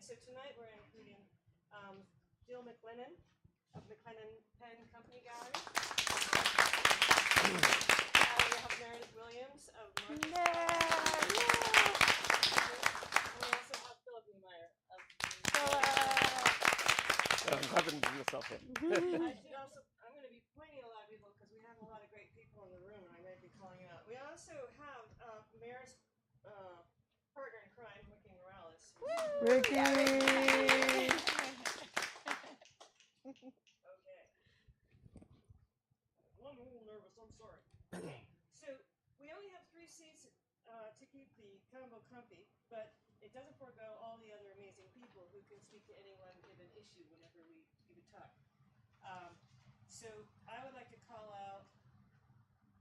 so tonight we're including Jill McLennan of McLennan Pen Company Gallery. We have Meredith Williams of Mortar. And we also have Philip Niemeyer of I'm glad to do yourself in. I'm going to be pointing at a lot of people because we have a lot of great people in the room, and I might be calling out. We also have Mayor's partner in crime, Ricky Morales. Ricky! Okay. I'm a little nervous, I'm sorry. Okay, so we only have 3 seats to keep the combo comfy, but it doesn't forego all the other amazing people who can speak to any one given issue whenever we give a talk. So I would like to call out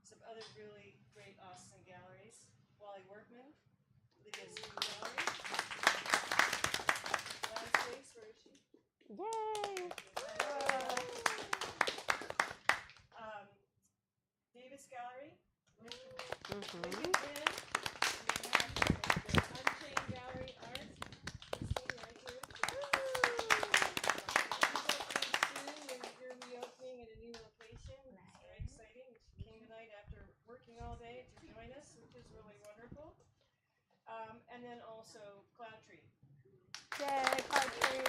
some other really great Austin galleries. Wally Workman, Lydia Gallery. Last Face, where is she? Yay! Davis Gallery. Mm-hmm. Unchained Gallery Art. Christine right here. You're reopening at a new location, which is very exciting. She came tonight after working all day to join us, which is really wonderful. And then also Cloud Tree. Yay, Cloud Tree!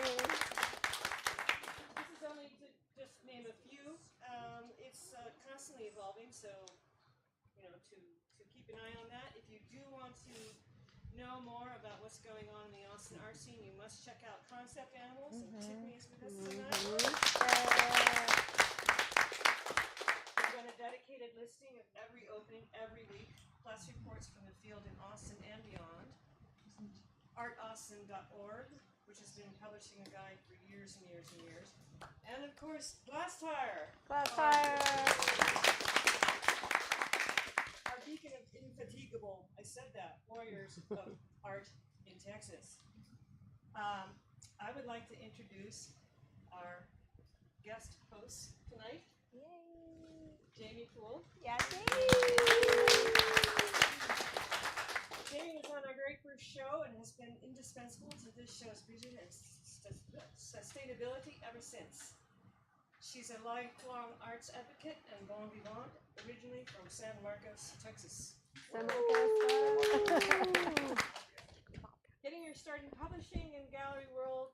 This is only to just name a few. It's constantly evolving, so to keep an eye on that. If you do want to know more about what's going on in the Austin art scene, you must check out Concept Animals, and Tiffany is with us tonight. We've got a dedicated listing of every opening every week, plus reports from the field in Austin and beyond. artaustin.org, which has been publishing a guide for years and years and years. And of course, Blastfire! Our beacon of infatigable, I said that, warriors of art in Texas. I would like to introduce our guest hosts tonight. Yay! Jamey Poole. Yeah, Jamey was on our very first show and has been indispensable to this show's vision and sustainability ever since. She's a lifelong arts advocate and bon vivant, originally from San Marcos, Texas. Getting her start in publishing in the gallery world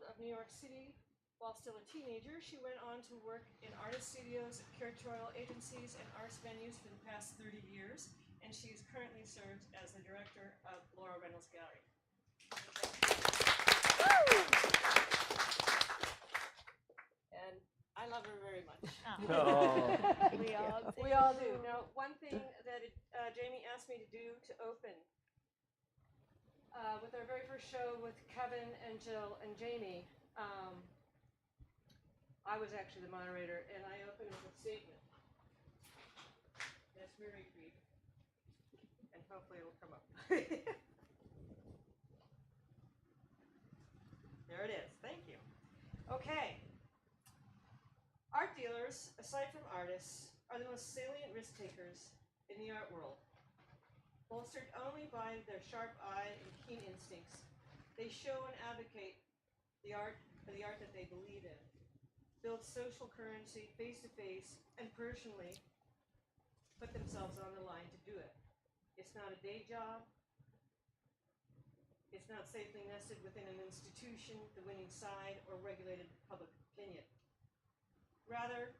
of New York City. While still a teenager, she went on to work in artist studios, curatorial agencies, and arts venues for the past 30 years, and she is currently serves as the director of Laura Reynolds Gallery. And I love her very much. Oh. We all do. Now, one thing that Jamey asked me to do to open with our very first show with Kevin and Jill and Jamey, I was actually the moderator, and I opened with a statement. That's very brief, and hopefully it will come up. There it is. Thank you. Okay. Art dealers, aside from artists, are the most salient risk takers in the art world. Bolstered only by their sharp eye and keen instincts, they show and advocate for the art that they believe in, build social currency face-to-face, and personally put themselves on the line to do it. It's not a day job. It's not safely nested within an institution, the winning side, or regulated public opinion. Rather,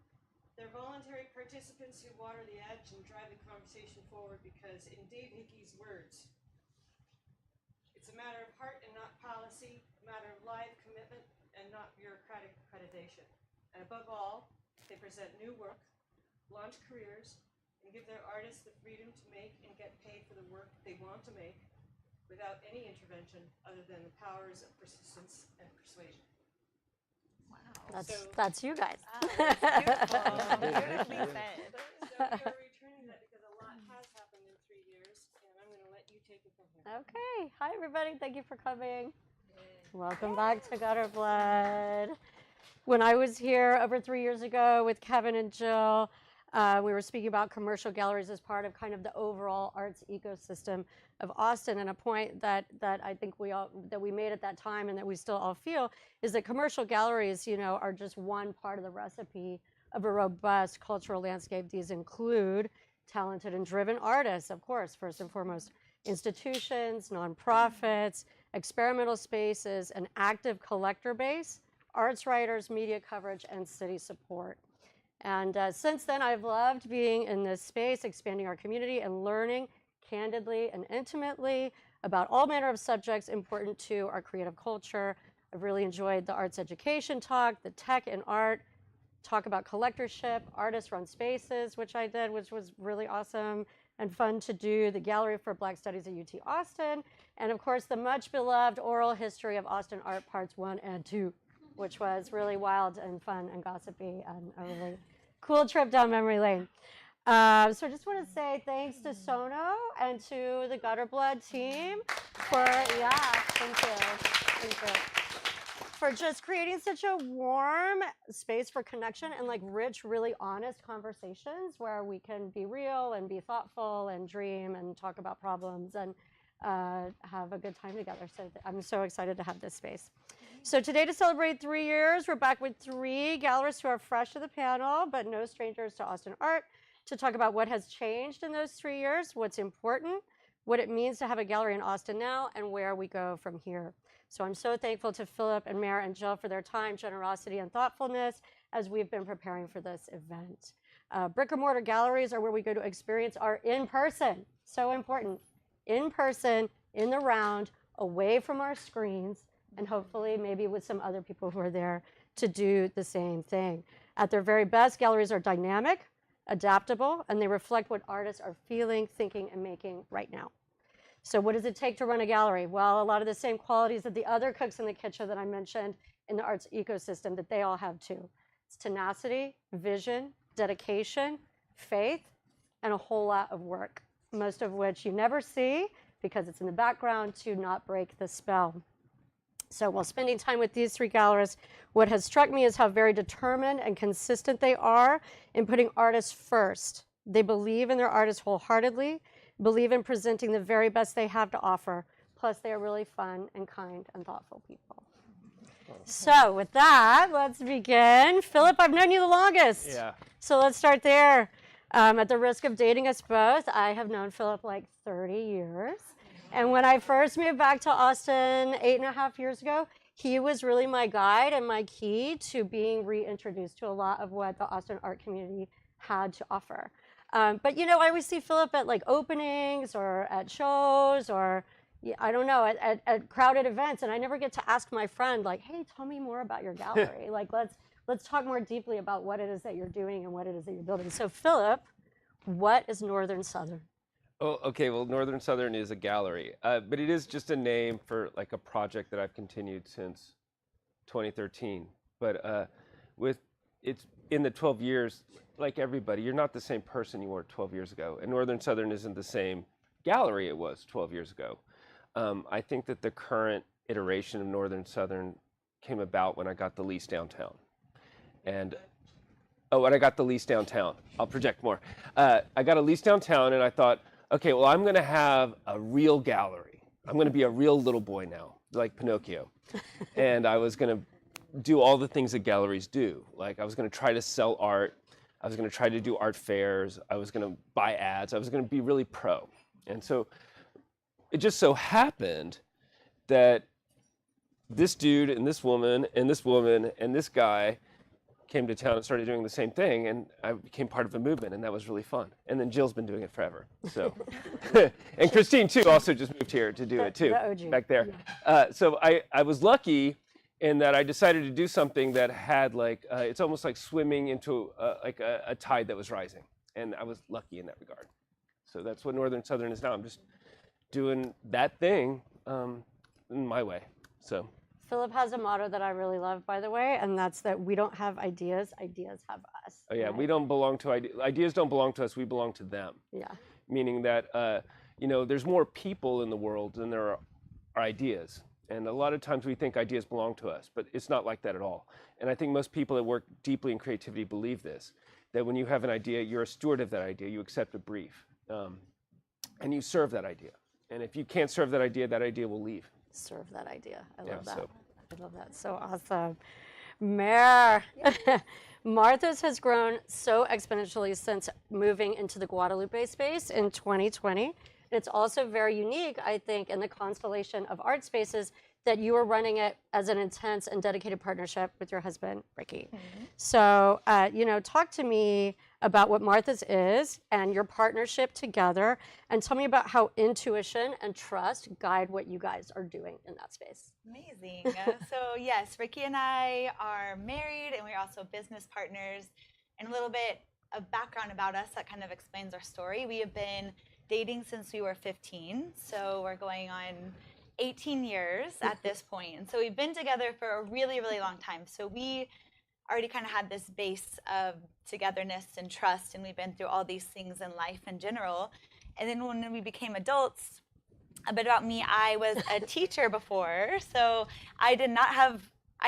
they're voluntary participants who water the edge and drive the conversation forward because, in Dave Hickey's words, it's a matter of heart and not policy, a matter of live commitment and not bureaucratic accreditation. And above all, they present new work, launch careers, and give their artists the freedom to make and get paid for the work they want to make without any intervention other than the powers of persistence and persuasion. Wow. That's you guys. Beautifully said. So we are returning that because a lot has happened in 3 years, and I'm going to let you take it from here. Okay. Hi, everybody. Thank you for coming. Welcome back to Gutterblood. When I was here over 3 years ago with Kevin and Jill, We were speaking about commercial galleries as part of kind of the overall arts ecosystem of Austin, and a point that I think we made at that time, and that we still all feel, is that commercial galleries, are just one part of the recipe of a robust cultural landscape. These include talented and driven artists, of course, first and foremost, institutions, nonprofits, experimental spaces, an active collector base, arts writers, media coverage, and city support. And since then, I've loved being in this space, expanding our community and learning candidly and intimately about all manner of subjects important to our creative culture. I've really enjoyed the arts education talk, the tech and art, talk about collectorship, artist-run spaces, which I did, which was really awesome and fun to do, the Gallery for Black Studies at UT Austin, and of course, the much-beloved oral history of Austin art parts 1 and 2, which was really wild and fun and gossipy and a really cool trip down memory lane. So I just want to say thanks to Sono and to the Gutterblood team for, thank you, for just creating such a warm space for connection and like rich, really honest conversations where we can be real and be thoughtful and dream and talk about problems and have a good time together. So I'm so excited to have this space. So today, to celebrate 3 years, we're back with 3 gallerists who are fresh to the panel, but no strangers to Austin art, to talk about what has changed in those 3 years, what's important, what it means to have a gallery in Austin now, and where we go from here. So I'm so thankful to Philip and Mare and Jill for their time, generosity, and thoughtfulness as we've been preparing for this event. Brick and mortar galleries are where we go to experience art in person. So important. In person, in the round, away from our screens, and hopefully maybe with some other people who are there to do the same thing. At their very best, galleries are dynamic, adaptable, and they reflect what artists are feeling, thinking, and making right now. So what does it take to run a gallery? Well, a lot of the same qualities that the other cooks in the kitchen that I mentioned in the arts ecosystem, that they all have too. It's tenacity, vision, dedication, faith, and a whole lot of work, most of which you never see because it's in the background to not break the spell. So while spending time with these 3 gallerists, what has struck me is how very determined and consistent they are in putting artists first. They believe in their artists wholeheartedly, believe in presenting the very best they have to offer. Plus, they are really fun and kind and thoughtful people. So with that, let's begin. Philip, I've known you the longest. Yeah. So let's start there. At the risk of dating us both, I have known Philip like 30 years. And when I first moved back to Austin 8.5 years ago, he was really my guide and my key to being reintroduced to a lot of what the Austin art community had to offer. But I always see Philip at like openings or at shows or I don't know, at crowded events, and I never get to ask my friend like, hey, tell me more about your gallery. Like let's talk more deeply about what it is that you're doing and what it is that you're building. So Philip, what is Northern Southern? Oh, okay. Well, Northern Southern is a gallery, but it is just a name for like a project that I've continued since 2013. But it's in the 12 years, like everybody, you're not the same person you were 12 years ago. And Northern Southern isn't the same gallery it was 12 years ago. I think that the current iteration of Northern Southern came about when I got the lease downtown. And when I got the lease downtown, I'll project more. I got a lease downtown and I thought, okay, well, I'm gonna have a real gallery. I'm gonna be a real little boy now, like Pinocchio. And I was gonna do all the things that galleries do. Like I was gonna try to sell art. I was gonna try to do art fairs. I was gonna buy ads. I was gonna be really pro. And so it just so happened that this dude and this woman and this woman and this guy came to town and started doing the same thing, and I became part of a movement, and that was really fun. And then Jill's been doing it forever. So, and Christine too also just moved here to do it too, back there. Yeah. So I was lucky in that I decided to do something that had like it's almost like swimming into like a tide that was rising, and I was lucky in that regard. So that's what Northern Southern is now. I'm just doing that thing in my way. So. Philip has a motto that I really love, by the way, and that's that we don't have ideas, ideas have us. Oh yeah, right? We don't belong to ideas don't belong to us, we belong to them. Yeah. Meaning that, there's more people in the world than there are ideas. And a lot of times we think ideas belong to us, but it's not like that at all. And I think most people that work deeply in creativity believe this. that when you have an idea, you're a steward of that idea. You accept a brief, and you serve that idea. And if you can't serve that idea will leave. Serve that idea. I Yeah, love that. so- I love that. So awesome. Mayor, Martha's has grown so exponentially since moving into the Guadalupe space in 2020. And it's also very unique, I think, in the constellation of art spaces that you are running it as an intense and dedicated partnership with your husband, Ricky. So, talk to me about what Martha's is and your partnership together, and tell me about how intuition and trust guide what you guys are doing in that space. Amazing. So yes, Ricky and I are married, and we're also business partners. And a little bit of background about us that kind of explains our story. We have been dating since we were 15, so we're going on 18 years at this point. And so we've been together for a really, really long time. So we already kind of had this base of togetherness and trust, and we've been through all these things in life in general. And then when we became adults, a bit about me, I was a teacher before, so I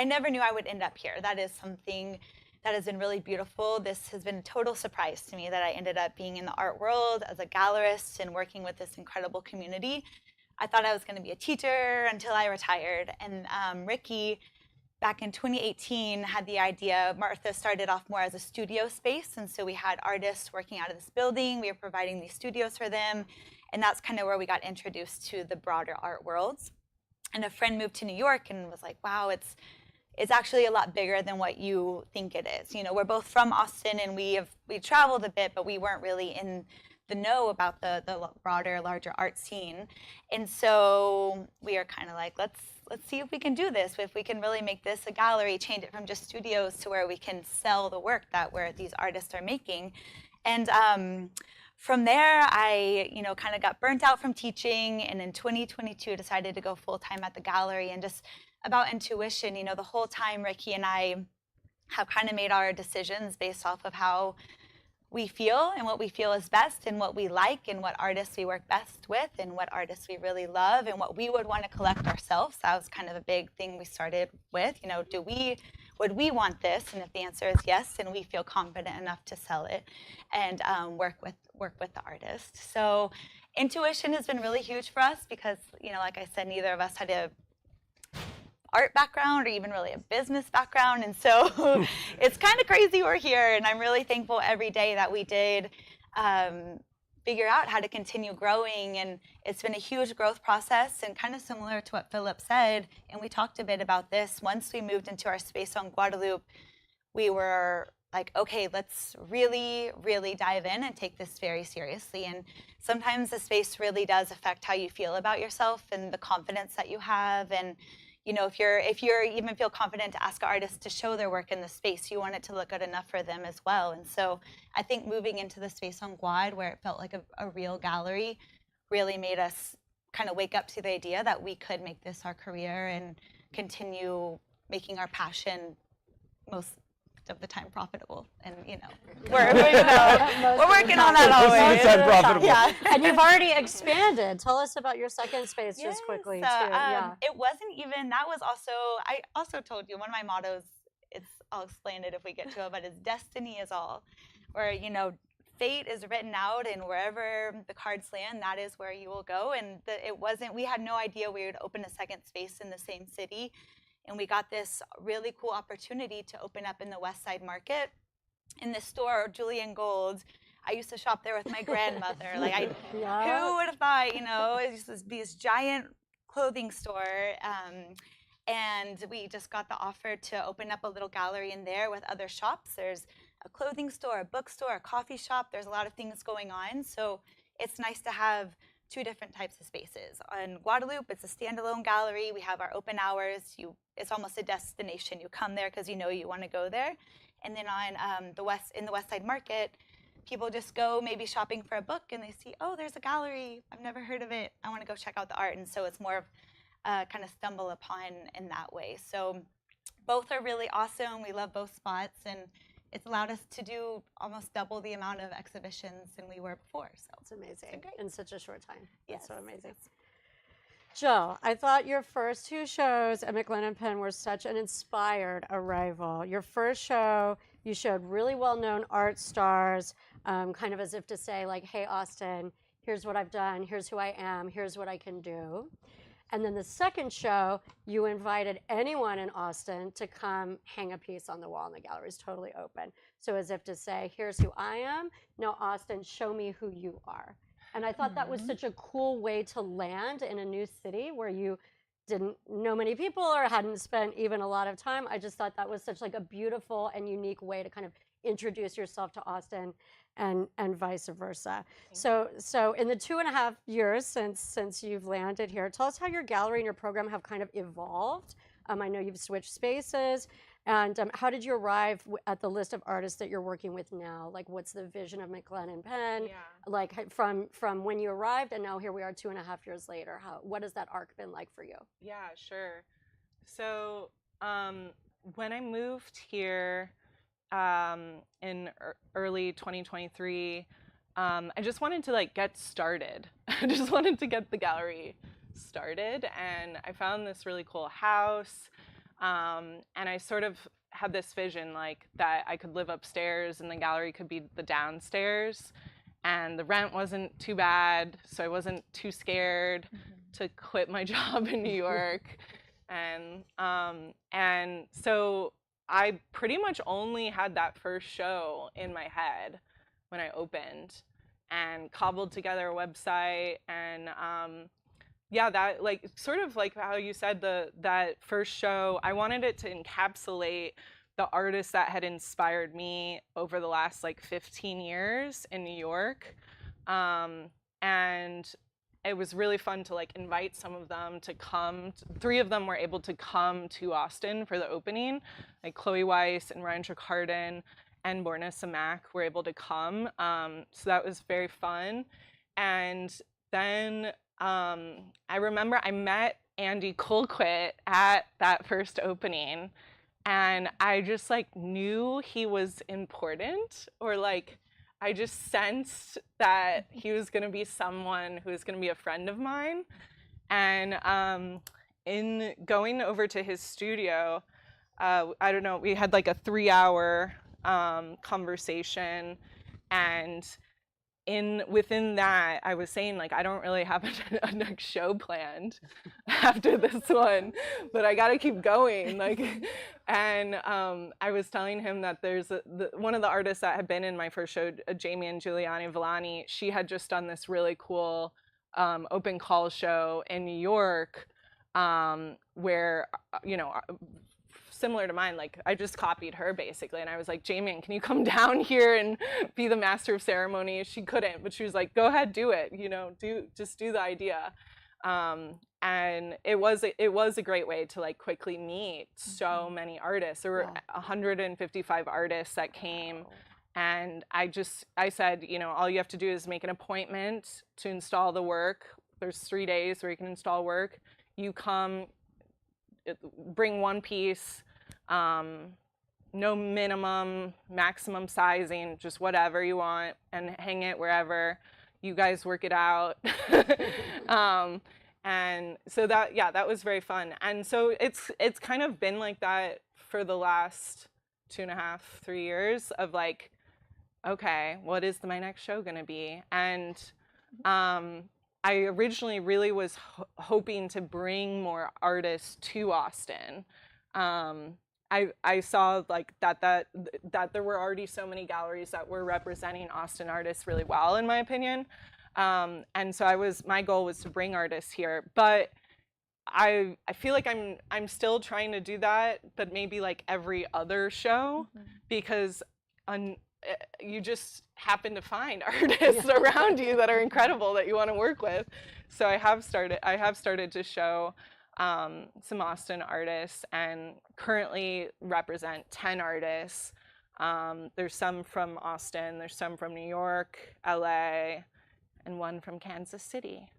never knew I would end up here. That is something that has been really beautiful. This has been a total surprise to me that I ended up being in the art world as a gallerist and working with this incredible community. I thought I was going to be a teacher until I retired. And Ricky, back in 2018, had the idea. Martha started off more as a studio space. And so we had artists working out of this building. We were providing these studios for them. And that's kind of where we got introduced to the broader art worlds. And a friend moved to New York and was like, wow, it's actually a lot bigger than what you think it is. You know, we're both from Austin, and we traveled a bit, but we weren't really in the know about the broader, larger art scene. And so we are kind of like, let's see if we can do this, if we can really make this a gallery, change it from just studios to where we can sell the work that these artists are making. And from there, I kind of got burnt out from teaching, and in 2022 decided to go full-time at the gallery. And just about intuition, the whole time Ricky and I have kind of made our decisions based off of how we feel and what we feel is best and what we like and what artists we work best with and what artists we really love and what we would want to collect ourselves. That was kind of a big thing we started with. Would we want this? And if the answer is yes, then we feel confident enough to sell it and work with the artist. So intuition has been really huge for us because, like I said, neither of us had a art background or even really a business background, and so it's kind of crazy we're here, and I'm really thankful every day that we did figure out how to continue growing. And it's been a huge growth process, and kind of similar to what Philip said, and we talked a bit about this. Once we moved into our space on Guadalupe, we were like, okay, let's really, really dive in and take this very seriously. And sometimes the space really does affect how you feel about yourself and the confidence that you have. And if you're even feel confident to ask artists to show their work in the space, you want it to look good enough for them as well. And so I think moving into the space on Guad, where it felt like a real gallery, really made us kind of wake up to the idea that we could make this our career and continue making our passion most of the time profitable. And we're working on that always. Most of the time profitable. Yeah. And you've already expanded. Tell us about your second space just quickly too. It wasn't even, that was also, I also told you, one of my mottos, I'll explain it if we get to it, but it's destiny is all. Where, fate is written out, and wherever the cards land, that is where you will go. And we had no idea we would open a second space in the same city. And we got this really cool opportunity to open up in the West Side Market. In this store, Julian Gold, I used to shop there with my grandmother. Who would have thought, it's this giant clothing store. And we just got the offer to open up a little gallery in there with other shops. There's a clothing store, a bookstore, a coffee shop. There's a lot of things going on. So it's nice to have two different types of spaces. On Guadalupe, it's a standalone gallery. We have our open hours. It's almost a destination. You come there because you want to go there. And then in the West Side Market, people just go maybe shopping for a book, and they see, oh, there's a gallery. I've never heard of it. I want to go check out the art. And so it's more of kind of stumble upon in that way. So both are really awesome. We love both spots, and it's allowed us to do almost double the amount of exhibitions than we were before. So it's amazing great. In such a short time. Yes. That's so amazing. Jill, I thought your first two shows at McLennan Penn were such an inspired arrival. Your first show you showed really well-known art stars, kind of as if to say, like, hey, Austin, here's what I've done, here's who I am, here's what I can do. And then the second show, you invited anyone in Austin to come hang a piece on the wall, and the gallery is totally open. So as if to say, here's who I am. Now, Austin, show me who you are. And I thought that was such a cool way to land in a new city where you didn't know many people or hadn't spent even a lot of time. I just thought that was such like a beautiful and unique way to kind of introduce yourself to Austin and vice versa. So in the 2.5 years since you've landed here, tell us how your gallery and your program have kind of evolved. I know you've switched spaces. And how did you arrive at the list of artists that you're working with now? Like, what's the vision of McLennan Penn? Yeah. Like, from when you arrived and now here we are 2.5 years later. What has that arc been like for you? Yeah, sure. So when I moved here in early 2023, I just wanted to like get started. I just wanted to get the gallery started, and I found this really cool house. And I sort of had this vision like that I could live upstairs and the gallery could be the downstairs, and the rent wasn't too bad, so I wasn't too scared to quit my job in New York. And so I pretty much only had that first show in my head when I opened, and cobbled together a website. And yeah, that like sort of like how you said, that first show, I wanted it to encapsulate the artists that had inspired me over the last like 15 years in New York. And it was really fun to like invite some of them to come. 3 of them were able to come to Austin for the opening, like Chloe Weiss and Ryan Trickharden and Borna Samak were able to come. So that was very fun. And then I remember I met Andy Colquitt at that first opening, and I just like knew he was important, or like I just sensed that he was going to be someone who was going to be a friend of mine. And in going over to his studio, I don't know, we had like a 3-hour conversation, and within that, I was saying like I don't really have a next show planned after this one, but I got to keep going. Like, and I was telling him that there's one of the artists that had been in my first show, Jamey and Giuliani Villani. She had just done this really cool open call show in New York, where you know, similar to mine, like I just copied her basically, and I was like, Jamey, can you come down here and be the master of ceremony? She couldn't, but she was like, go ahead, do it, you know, just do the idea. And it was a great way to like quickly meet so many artists. There were 155 artists that came, and I said, you know, all you have to do is make an appointment to install the work. There's 3 days where you can install work. You come, bring one piece, no minimum, maximum sizing, just whatever you want, and hang it wherever. You guys work it out. And so that was very fun. And so it's kind of been like that for the last 2.5, 3 years of like, okay, what is my next show gonna be? And I originally really was hoping to bring more artists to Austin. I saw like that there were already so many galleries that were representing Austin artists really well, in my opinion. And so my goal was to bring artists here, but I feel like I'm still trying to do that, but maybe like every other show, because you just happen to find artists around you that are incredible that you want to work with. So I have started to show some Austin artists, and currently represent 10 artists. There's some from Austin, there's some from New York, LA, and one from Kansas City.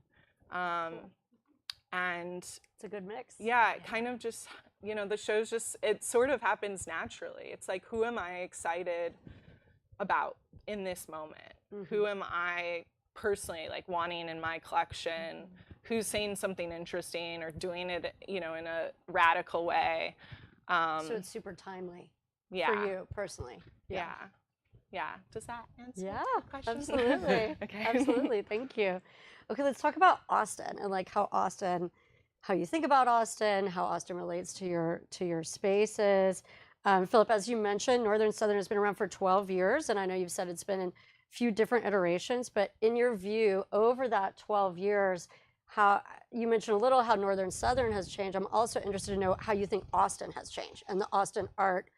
And it's a good mix. Yeah, it kind of just, you know, the show's just, it sort of happens naturally. It's like, who am I excited about in this moment? Who am I personally like wanting in my collection? Who's saying something interesting or doing it, you know, in a radical way? So it's super timely for you personally. Yeah. Does that answer Yeah, the question? absolutely. Okay. Absolutely. Thank you. Okay, let's talk about Austin and like how you think about Austin, how Austin relates to your spaces. Philip, as you mentioned, Northern Southern has been around for 12 years, and I know you've said it's been in a few different iterations, but in your view, over that 12 years, how you mentioned a little how Northern Southern has changed. I'm also interested to know how you think Austin has changed and the Austin art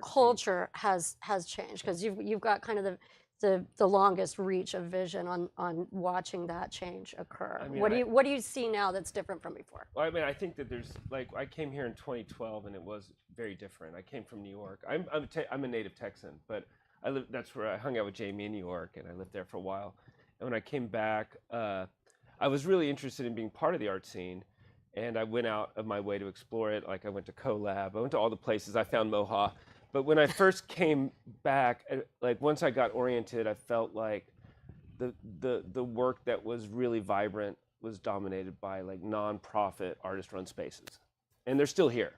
culture has changed, because you've got kind of the longest reach of vision on watching that change occur. I mean, what do you see now that's different from before? Well, I mean, I think that there's like, I came here in 2012 and it was very different. I came from New York. I'm a native Texan, but that's where I hung out with Jamey in New York, and I lived there for a while. And when I came back, I was really interested in being part of the art scene, and I went out of my way to explore it. Like, I went to CoLab, I went to all the places. I found Moha. But when I first came back, like once I got oriented, I felt like the work that was really vibrant was dominated by like nonprofit artist-run spaces, and they're still here.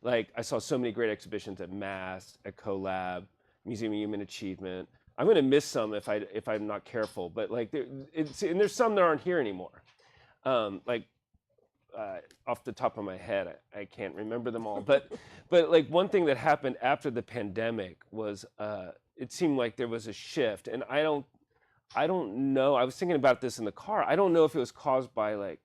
Like, I saw so many great exhibitions at Mass, at CoLab, Museum of Human Achievement. I'm going to miss some if I'm not careful, but like and there's some that aren't here anymore. Off the top of my head, I can't remember them all. But like one thing that happened after the pandemic was it seemed like there was a shift, and I don't know. I was thinking about this in the car. I don't know if it was caused by like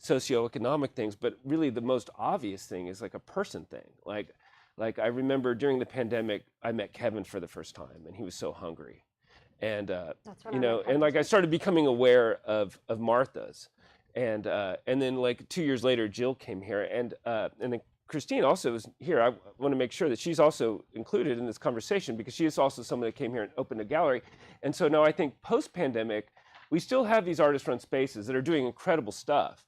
socioeconomic things, but really the most obvious thing is like a person thing. Like I remember during the pandemic, I met Kevin for the first time, and he was so hungry, and and like I started becoming aware of Martha's. And then like 2 years later, Jill came here, and then Christine also was here. I want to make sure that she's also included in this conversation, because she is also someone that came here and opened a gallery. And so now I think post-pandemic, we still have these artist-run spaces that are doing incredible stuff,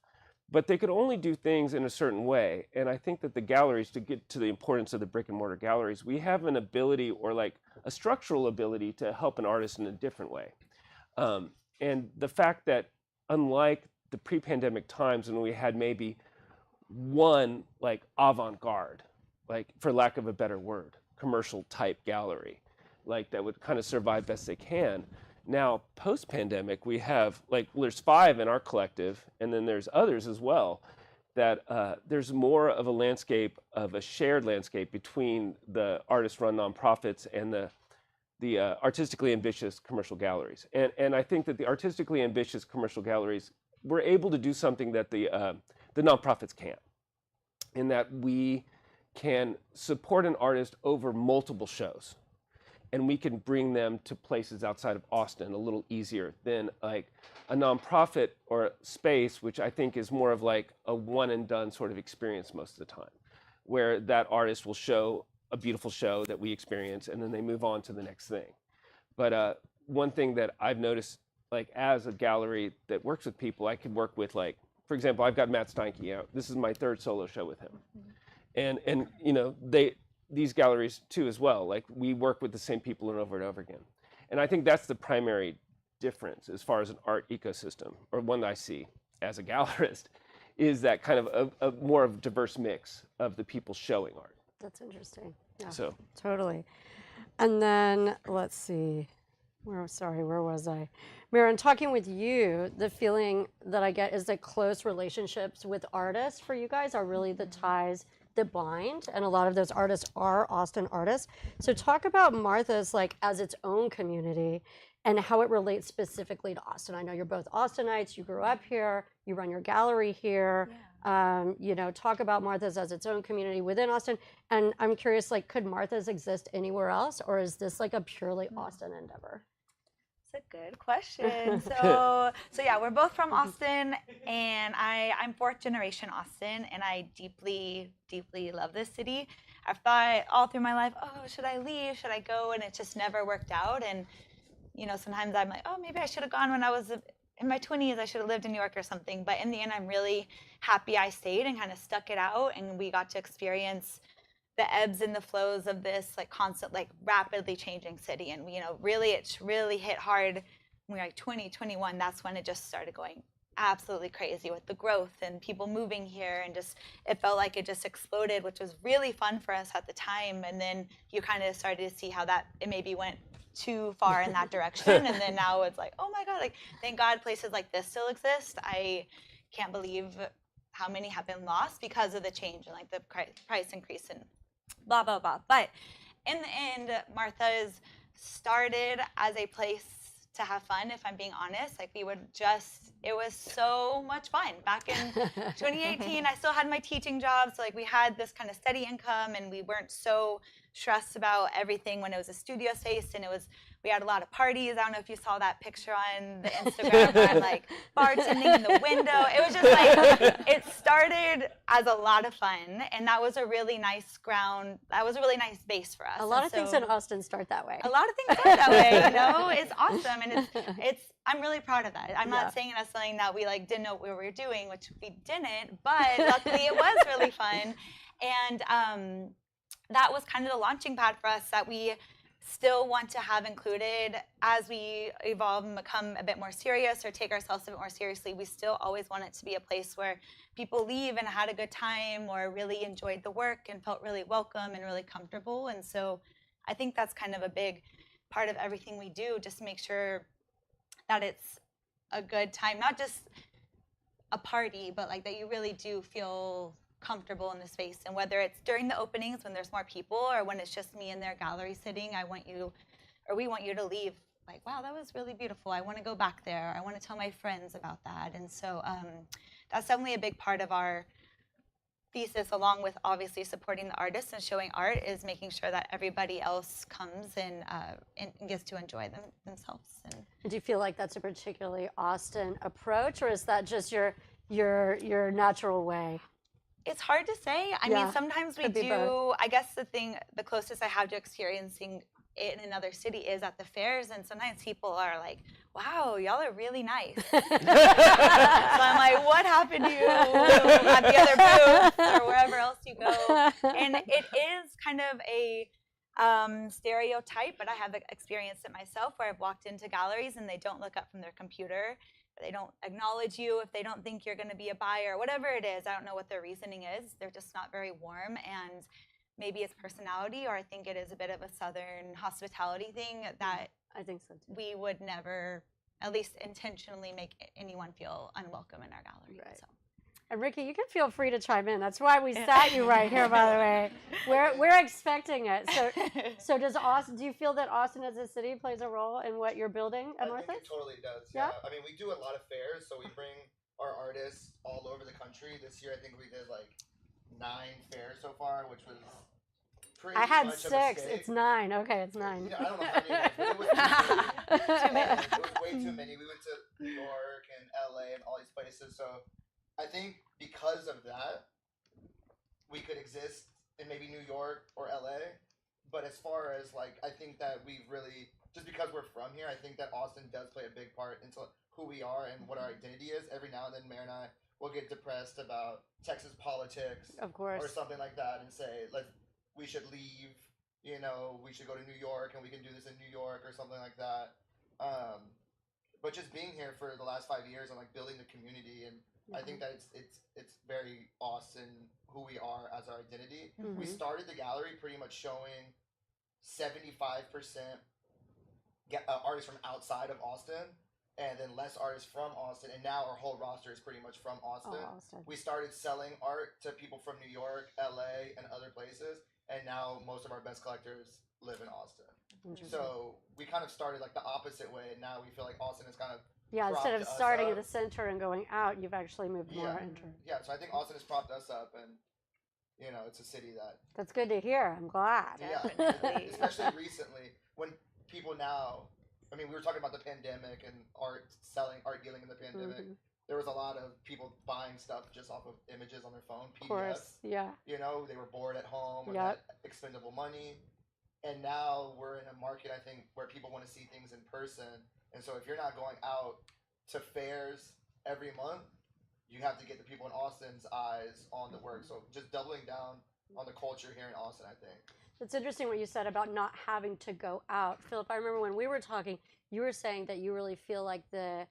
but they could only do things in a certain way. And I think that the galleries, to get to the importance of the brick and mortar galleries, we have an ability, or like a structural ability, to help an artist in a different way. And the fact that, unlike the pre-pandemic times when we had maybe one like avant-garde, like for lack of a better word, commercial type gallery, like that would kind of survive best they can. Now, post-pandemic, we have like, well, there's 5 in our collective, and then there's others as well, that there's more of a landscape, of a shared landscape between the artist-run nonprofits and the artistically ambitious commercial galleries. And I think that the artistically ambitious commercial galleries, we're able to do something that the nonprofits can't, in that we can support an artist over multiple shows, and we can bring them to places outside of Austin a little easier than like a nonprofit or space, which I think is more of like a one and done sort of experience most of the time, where that artist will show a beautiful show that we experience, and then they move on to the next thing. But one thing that I've noticed, like as a gallery that works with people, I could work with, like, for example, I've got Matt Steinke out. This is my 3rd solo show with him. And you know, these galleries too as well, like we work with the same people over and over again. And I think that's the primary difference as far as an art ecosystem, or one that I see as a gallerist, is that kind of a more of a diverse mix of the people showing art. That's interesting. Yeah, So totally. And then let's see. Where was I? Maren, talking with you, the feeling that I get is that close relationships with artists for you guys are really the ties that bind, and a lot of those artists are Austin artists. So talk about Martha's like as its own community and how it relates specifically to Austin. I know you're both Austinites, you grew up here, you run your gallery here. Yeah. Talk about Martha's as its own community within Austin. And I'm curious, like, could Martha's exist anywhere else, or is this like a purely Austin endeavor? That's a good question. So yeah, we're both from Austin, and I'm 4th generation Austin, and I deeply, deeply love this city. I've thought all through my life, oh, should I leave? Should I go? And it just never worked out. And, sometimes I'm like, oh, maybe I should have gone when I was in my 20s. I should have lived in New York or something. But in the end, I'm really happy I stayed and kind of stuck it out, and we got to experience the ebbs and the flows of this like constant, like rapidly changing city. And it really hit hard when we were like 20, 21. That's when it just started going absolutely crazy with the growth and people moving here, and just it felt like it just exploded, which was really fun for us at the time. And then you kind of started to see how that it maybe went too far in that direction, and then now it's like, oh my God, like thank God places like this still exist. I can't believe how many have been lost because of the change and like the price increase and blah blah blah. But in the end, Martha's started as a place to have fun, if I'm being honest. Like we would just, it was so much fun. Back in 2018, I still had my teaching job, so like we had this kind of steady income, and we weren't so stressed about everything when it was a studio space, and we had a lot of parties. I don't know if you saw that picture on the Instagram where I'm like bartending in the window. It was just like, it started as a lot of fun, and that was a really nice ground. That was a really nice base for us. A lot of things in Austin start that way. A lot of things start that way, you know? It's awesome, and I'm really proud of that. I'm not saying it as something that we like didn't know what we were doing, which we didn't, but luckily it was really fun. And that was kind of the launching pad for us that we still want to have included as we evolve and become a bit more serious or take ourselves a bit more seriously. We still always want it to be a place where people leave and had a good time or really enjoyed the work and felt really welcome and really comfortable. And so I think that's kind of a big part of everything we do, just to make sure that it's a good time, not just a party, but like that you really do feel comfortable in the space. And whether it's during the openings when there's more people or when it's just me in their gallery sitting, we want you to leave like, wow, that was really beautiful. I want to go back there. I want to tell my friends about that. And so that's definitely a big part of our thesis, along with obviously supporting the artists and showing art, is making sure that everybody else comes and gets to enjoy themselves. And do you feel like that's a particularly Austin approach, or is that just your natural way? It's hard to say. I mean, sometimes we do. Both. I guess the closest I have to experiencing it in another city is at the fairs, and sometimes people are like, wow, y'all are really nice. So I'm like, what happened to you at the other booth or wherever else you go? And it is kind of a stereotype, but I have experienced it myself, where I've walked into galleries and they don't look up from their computer. They don't acknowledge you if they don't think you're going to be a buyer, whatever it is. I don't know what their reasoning is. They're just not very warm, and maybe it's personality, or I think it is a bit of a Southern hospitality thing that I think so too. We would never, at least intentionally, make anyone feel unwelcome in our gallery. Right. So. And Ricky, you can feel free to chime in. That's why we sat you right here, by the way. We're expecting it. So do you feel that Austin as a city plays a role in what you're building at Mortar? I think it totally does. Yeah. I mean, we do a lot of fairs, so we bring our artists all over the country. This year, I think we did like 9 fairs so far, which was pretty I had much 6. a mistake. It's 9. Okay, it's 9. I don't know how many it was, but it was too many. It was way too many. We went to New York and LA and all these places, so I think because of that, we could exist in maybe New York or LA. But as far as like, I think that we really, just because we're from here, I think that Austin does play a big part into who we are and what our identity is. Every now and then, Mare and I will get depressed about Texas politics, of course, or something like that, and say, we should leave. You know, we should go to New York and we can do this in New York or something like that. But just being here for the last 5 years and like building the community, and I think that it's very Austin who we are as our identity. Mm-hmm. We started the gallery pretty much showing 75% artists from outside of Austin, and then less artists from Austin, and now our whole roster is pretty much from Austin. Oh, Austin. We started selling art to people from New York, LA, and other places, and now most of our best collectors live in Austin. So we kind of started like the opposite way, and now we feel like Austin is kind of instead of starting at the center and going out, you've actually moved more into. Yeah, so I think Austin has propped us up, and you know, it's a city that's good to hear. I'm glad. Yeah, especially recently when people now. I mean, we were talking about the pandemic and art dealing in the pandemic. Mm-hmm. There was a lot of people buying stuff just off of images on their phone, PDFs. Of course, yeah. You know, they were bored at home or had expendable money. And now we're in a market, I think, where people want to see things in person. And so if you're not going out to fairs every month, you have to get the people in Austin's eyes on the work. So just doubling down on the culture here in Austin, I think. It's interesting what you said about not having to go out. Philip, I remember when we were talking, you were saying that you really feel like the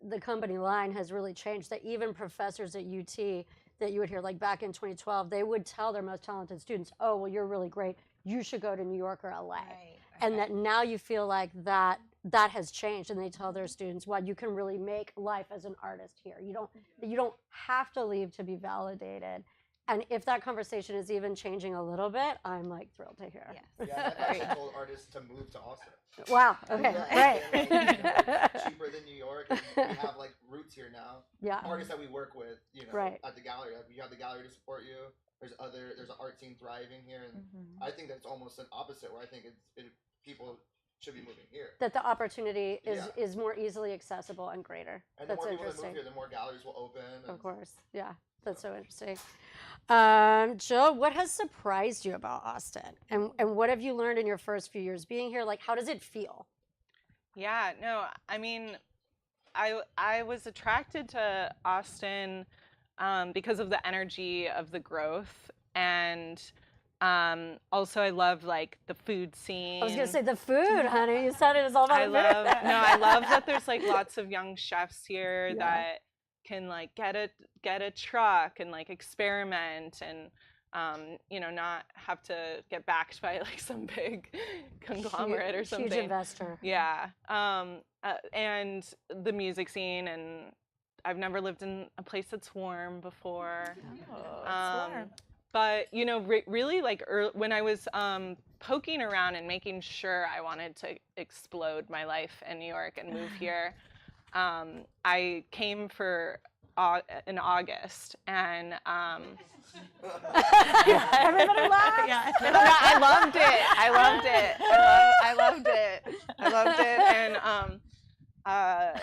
the company line has really changed, that even professors at UT that you would hear, like back in 2012, they would tell their most talented students, oh, well, you're really great, you should go to New York or LA. Right. And that now you feel like that has changed, and they tell their students, well, you can really make life as an artist here. You don't have to leave to be validated. And if that conversation is even changing a little bit, I'm like thrilled to hear. Yes. Yeah, I've actually told artists to move to Austin. Wow. Okay. Yeah, Great. it's cheaper than New York. And we have like roots here now. Yeah. Artists that we work with, you know, Right. at the gallery. Like, you have the gallery to support you. There's an art scene thriving here, and I think that's almost an opposite. Where I think people should be moving here. That the opportunity Yeah. is more easily accessible and greater. And the That's more people that interesting. move here, the more galleries will open. And Of course. Yeah. That's so interesting. Jill, what has surprised you about Austin? And what have you learned in your first few years being here? Like, how does it feel? Yeah, no, I mean, I was attracted to Austin because of the energy of the growth, and also I love like the food scene. I was gonna say the food, honey. You said it was all about I the love food. I love that there's like lots of young chefs here Yeah. that can like get a truck and like experiment and you know, not have to get backed by like some big conglomerate or something. Huge investor. Yeah. And the music scene, and I've never lived in a place that's warm before. But you know, really like when I was poking around and making sure I wanted to explode my life in New York and move here, I came for in August, and Everybody laughed. yeah. No, I loved it. I loved it. I loved it. I loved it. And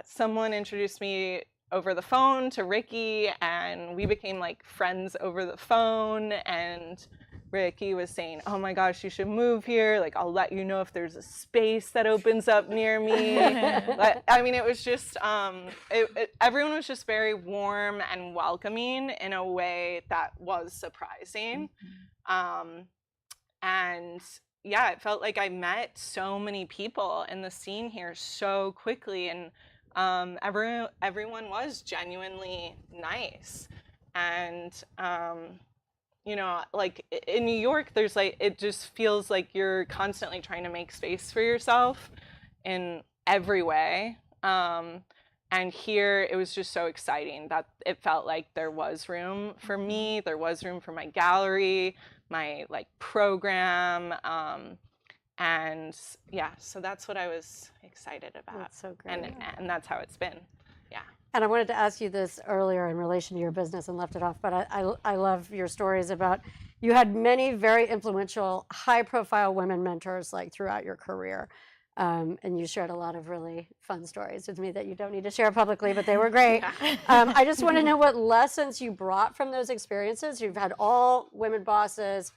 someone introduced me over the phone to Ricky, and we became like friends over the phone. And Ricky was saying, "Oh my gosh, you should move here. Like, I'll let you know if there's a space that opens up near me." But, I mean, it was just everyone was just very warm and welcoming in a way that was surprising. And yeah, it felt like I met so many people in the scene here so quickly, and everyone was genuinely nice. And you know, like in New York, there's like, it just feels like you're constantly trying to make space for yourself in every way. And here it was just so exciting that it felt like there was room for me, there was room for my gallery, my like program. And yeah, so that's what I was excited about. That's so great. And that's how it's been. Yeah. And I wanted to ask you this earlier in relation to your business and left it off, but I love your stories about, you had many very influential, high-profile women mentors like throughout your career, and you shared a lot of really fun stories with me that you don't need to share publicly, but they were great. I just want to know what lessons you brought from those experiences. You've had all women bosses,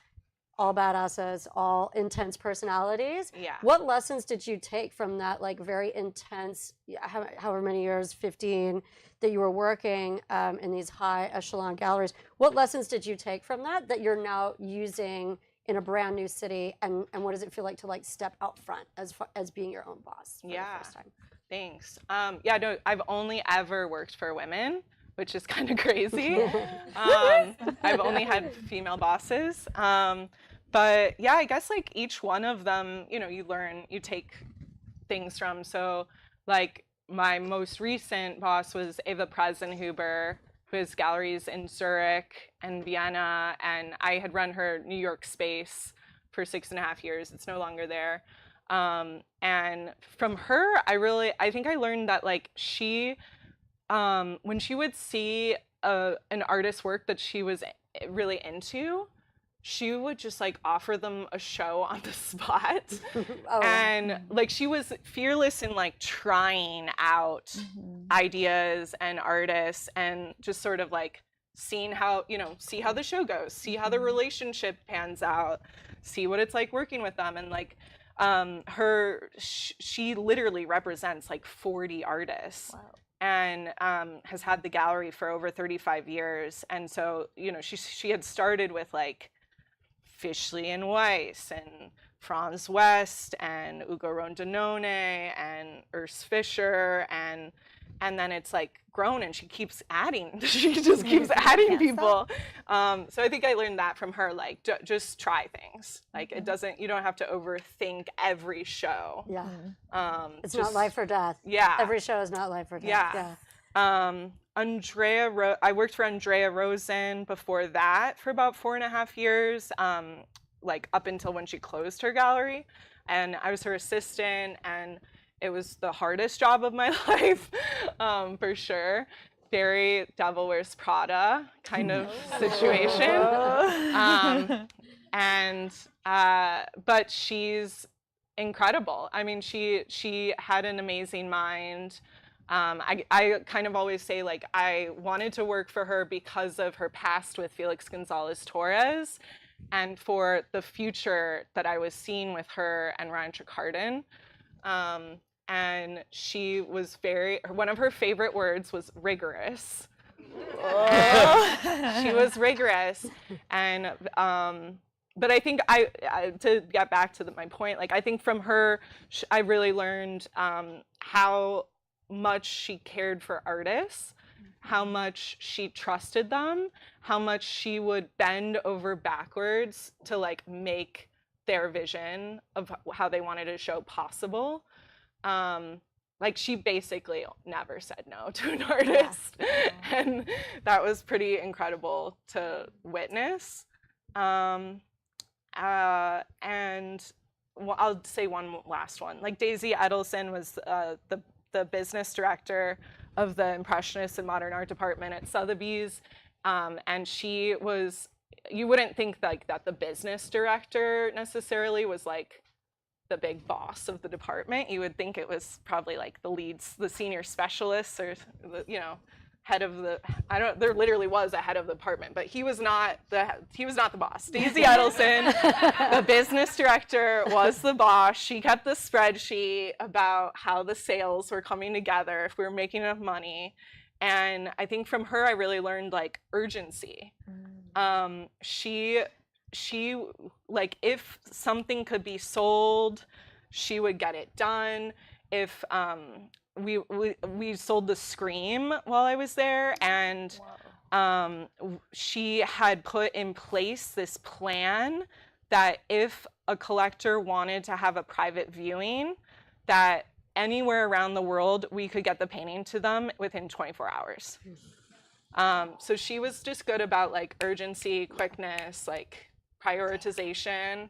all badasses, all intense personalities. Yeah. What lessons did you take from that, like very intense, however many years, 15, that you were working in these high echelon galleries? What lessons did you take from that you're now using in a brand new city? And what does it feel like to like step out front as being your own boss for the first time? Thanks. Yeah, no, I've only ever worked for women, which is kind of crazy. I've only had female bosses. But yeah, I guess like each one of them, you know, you take things from. So like my most recent boss was Eva Presenhuber, who has galleries in Zurich and Vienna. And I had run her New York space for 6.5 years. It's no longer there. And from her, I think I learned that like she, when she would see an artist's work that she was really into, she would just like offer them a show on the spot. And like she was fearless in like trying out ideas and artists, and just sort of like seeing how, you know, see how the show goes, see how the relationship pans out, see what it's like working with them. And like she literally represents like 40 artists. Wow. And has had the gallery for over 35 years. And so, you know, she had started with like Fischli and Weiss and Franz West and Ugo Rondinone and Urs Fischer, and then it's like grown, and she keeps adding. She just keeps adding people. So I think I learned that from her, like just try things. Like it doesn't, you don't have to overthink every show. Yeah. It's just, not life or death. Yeah. Every show is not life or death. Yeah. I worked for Andrea Rosen before that for about 4.5 years, like up until when she closed her gallery, and I was her assistant, and it was the hardest job of my life, for sure. Very Devil Wears Prada kind of situation. But she's incredible. I mean, she had an amazing mind. I kind of always say, like, I wanted to work for her because of her past with Felix Gonzalez Torres, and for the future that I was seeing with her and Ryan Tricardin. And she was one of her favorite words was rigorous. She was rigorous. And, but I think to get back to my point, like, I think from her, I really learned how much she cared for artists, how much she trusted them, how much she would bend over backwards to like make their vision of how they wanted a show possible. Like she basically never said no to an artist. And that was pretty incredible to witness. And I'll say one last one. Like Daisy Edelson was the business director of the Impressionist and Modern Art department at Sotheby's. And she was, you wouldn't think like that the business director necessarily was like the big boss of the department. You would think it was probably like the senior specialists, or the, head of the, there literally was a head of the department, but he was not the boss. Daisy Edelson, the business director, was the boss. She kept the spreadsheet about how the sales were coming together, if we were making enough money. And I think from her, I really learned like urgency. She like, if something could be sold, she would get it done. If we sold the Scream while I was there, and she had put in place this plan that if a collector wanted to have a private viewing, that anywhere around the world we could get the painting to them within 24 hours. So she was just good about like urgency, quickness, like prioritization.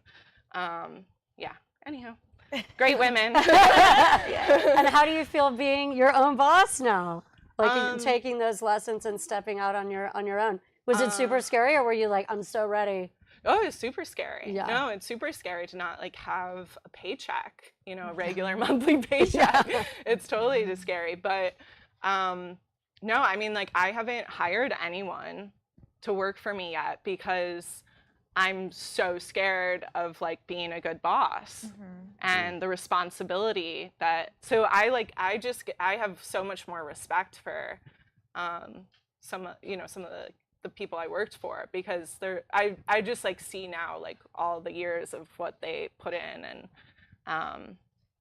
Anyhow, great women. And how do you feel being your own boss now? Like taking those lessons and stepping out on your own. Was it super scary, or were you like, I'm so ready? Oh, it's super scary. Yeah. No, it's super scary to not like have a paycheck, a regular monthly paycheck. Yeah. It's totally just scary. But no, I mean, like, I haven't hired anyone to work for me yet because I'm so scared of like being a good boss and the responsibility that, so I have so much more respect for some of the people I worked for, because I just like see now like all the years of what they put in, and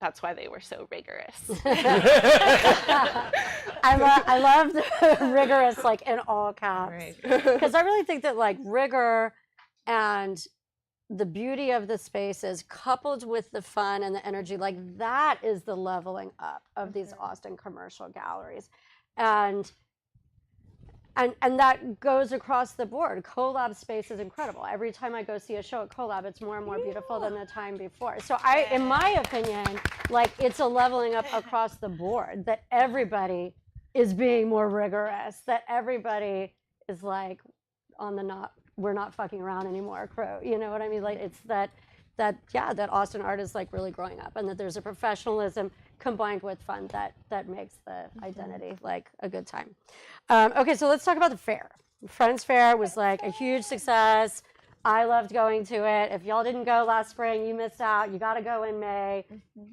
that's why they were so rigorous. I love the rigorous, like in all caps, because I really think that like rigor and the beauty of the spaces coupled with the fun and the energy, like that is the leveling up of these Austin commercial galleries. And that goes across the board. Collab space is incredible. Every time I go see a show at Collab, it's more and more beautiful than the time before. So in my opinion, like it's a leveling up across the board, that everybody is being more rigorous, that everybody is like on the we're not fucking around anymore crew. You know what I mean? Like it's that Austin art is like really growing up, and that there's a professionalism combined with fun that makes the identity like a good time. Okay, so let's talk about the fair. Friends Fair was like a huge success. I loved going to it. If y'all didn't go last spring, you missed out. You got to go in May.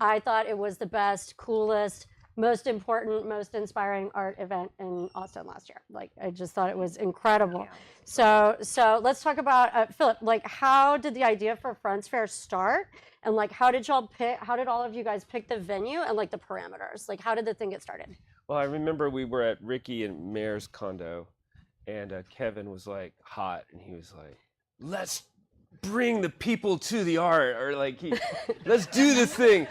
I thought it was the best, coolest, most important, most inspiring art event in Austin last year. Like, I just thought it was incredible. So let's talk about, Philip, like, how did the idea for Friends Fair start? And like, how did all of you guys pick the venue and like the parameters? Like, how did the thing get started? Well, I remember we were at Ricky and Mayor's condo, and Kevin was like hot, and he was like, let's bring the people to the art, or like, let's do this thing.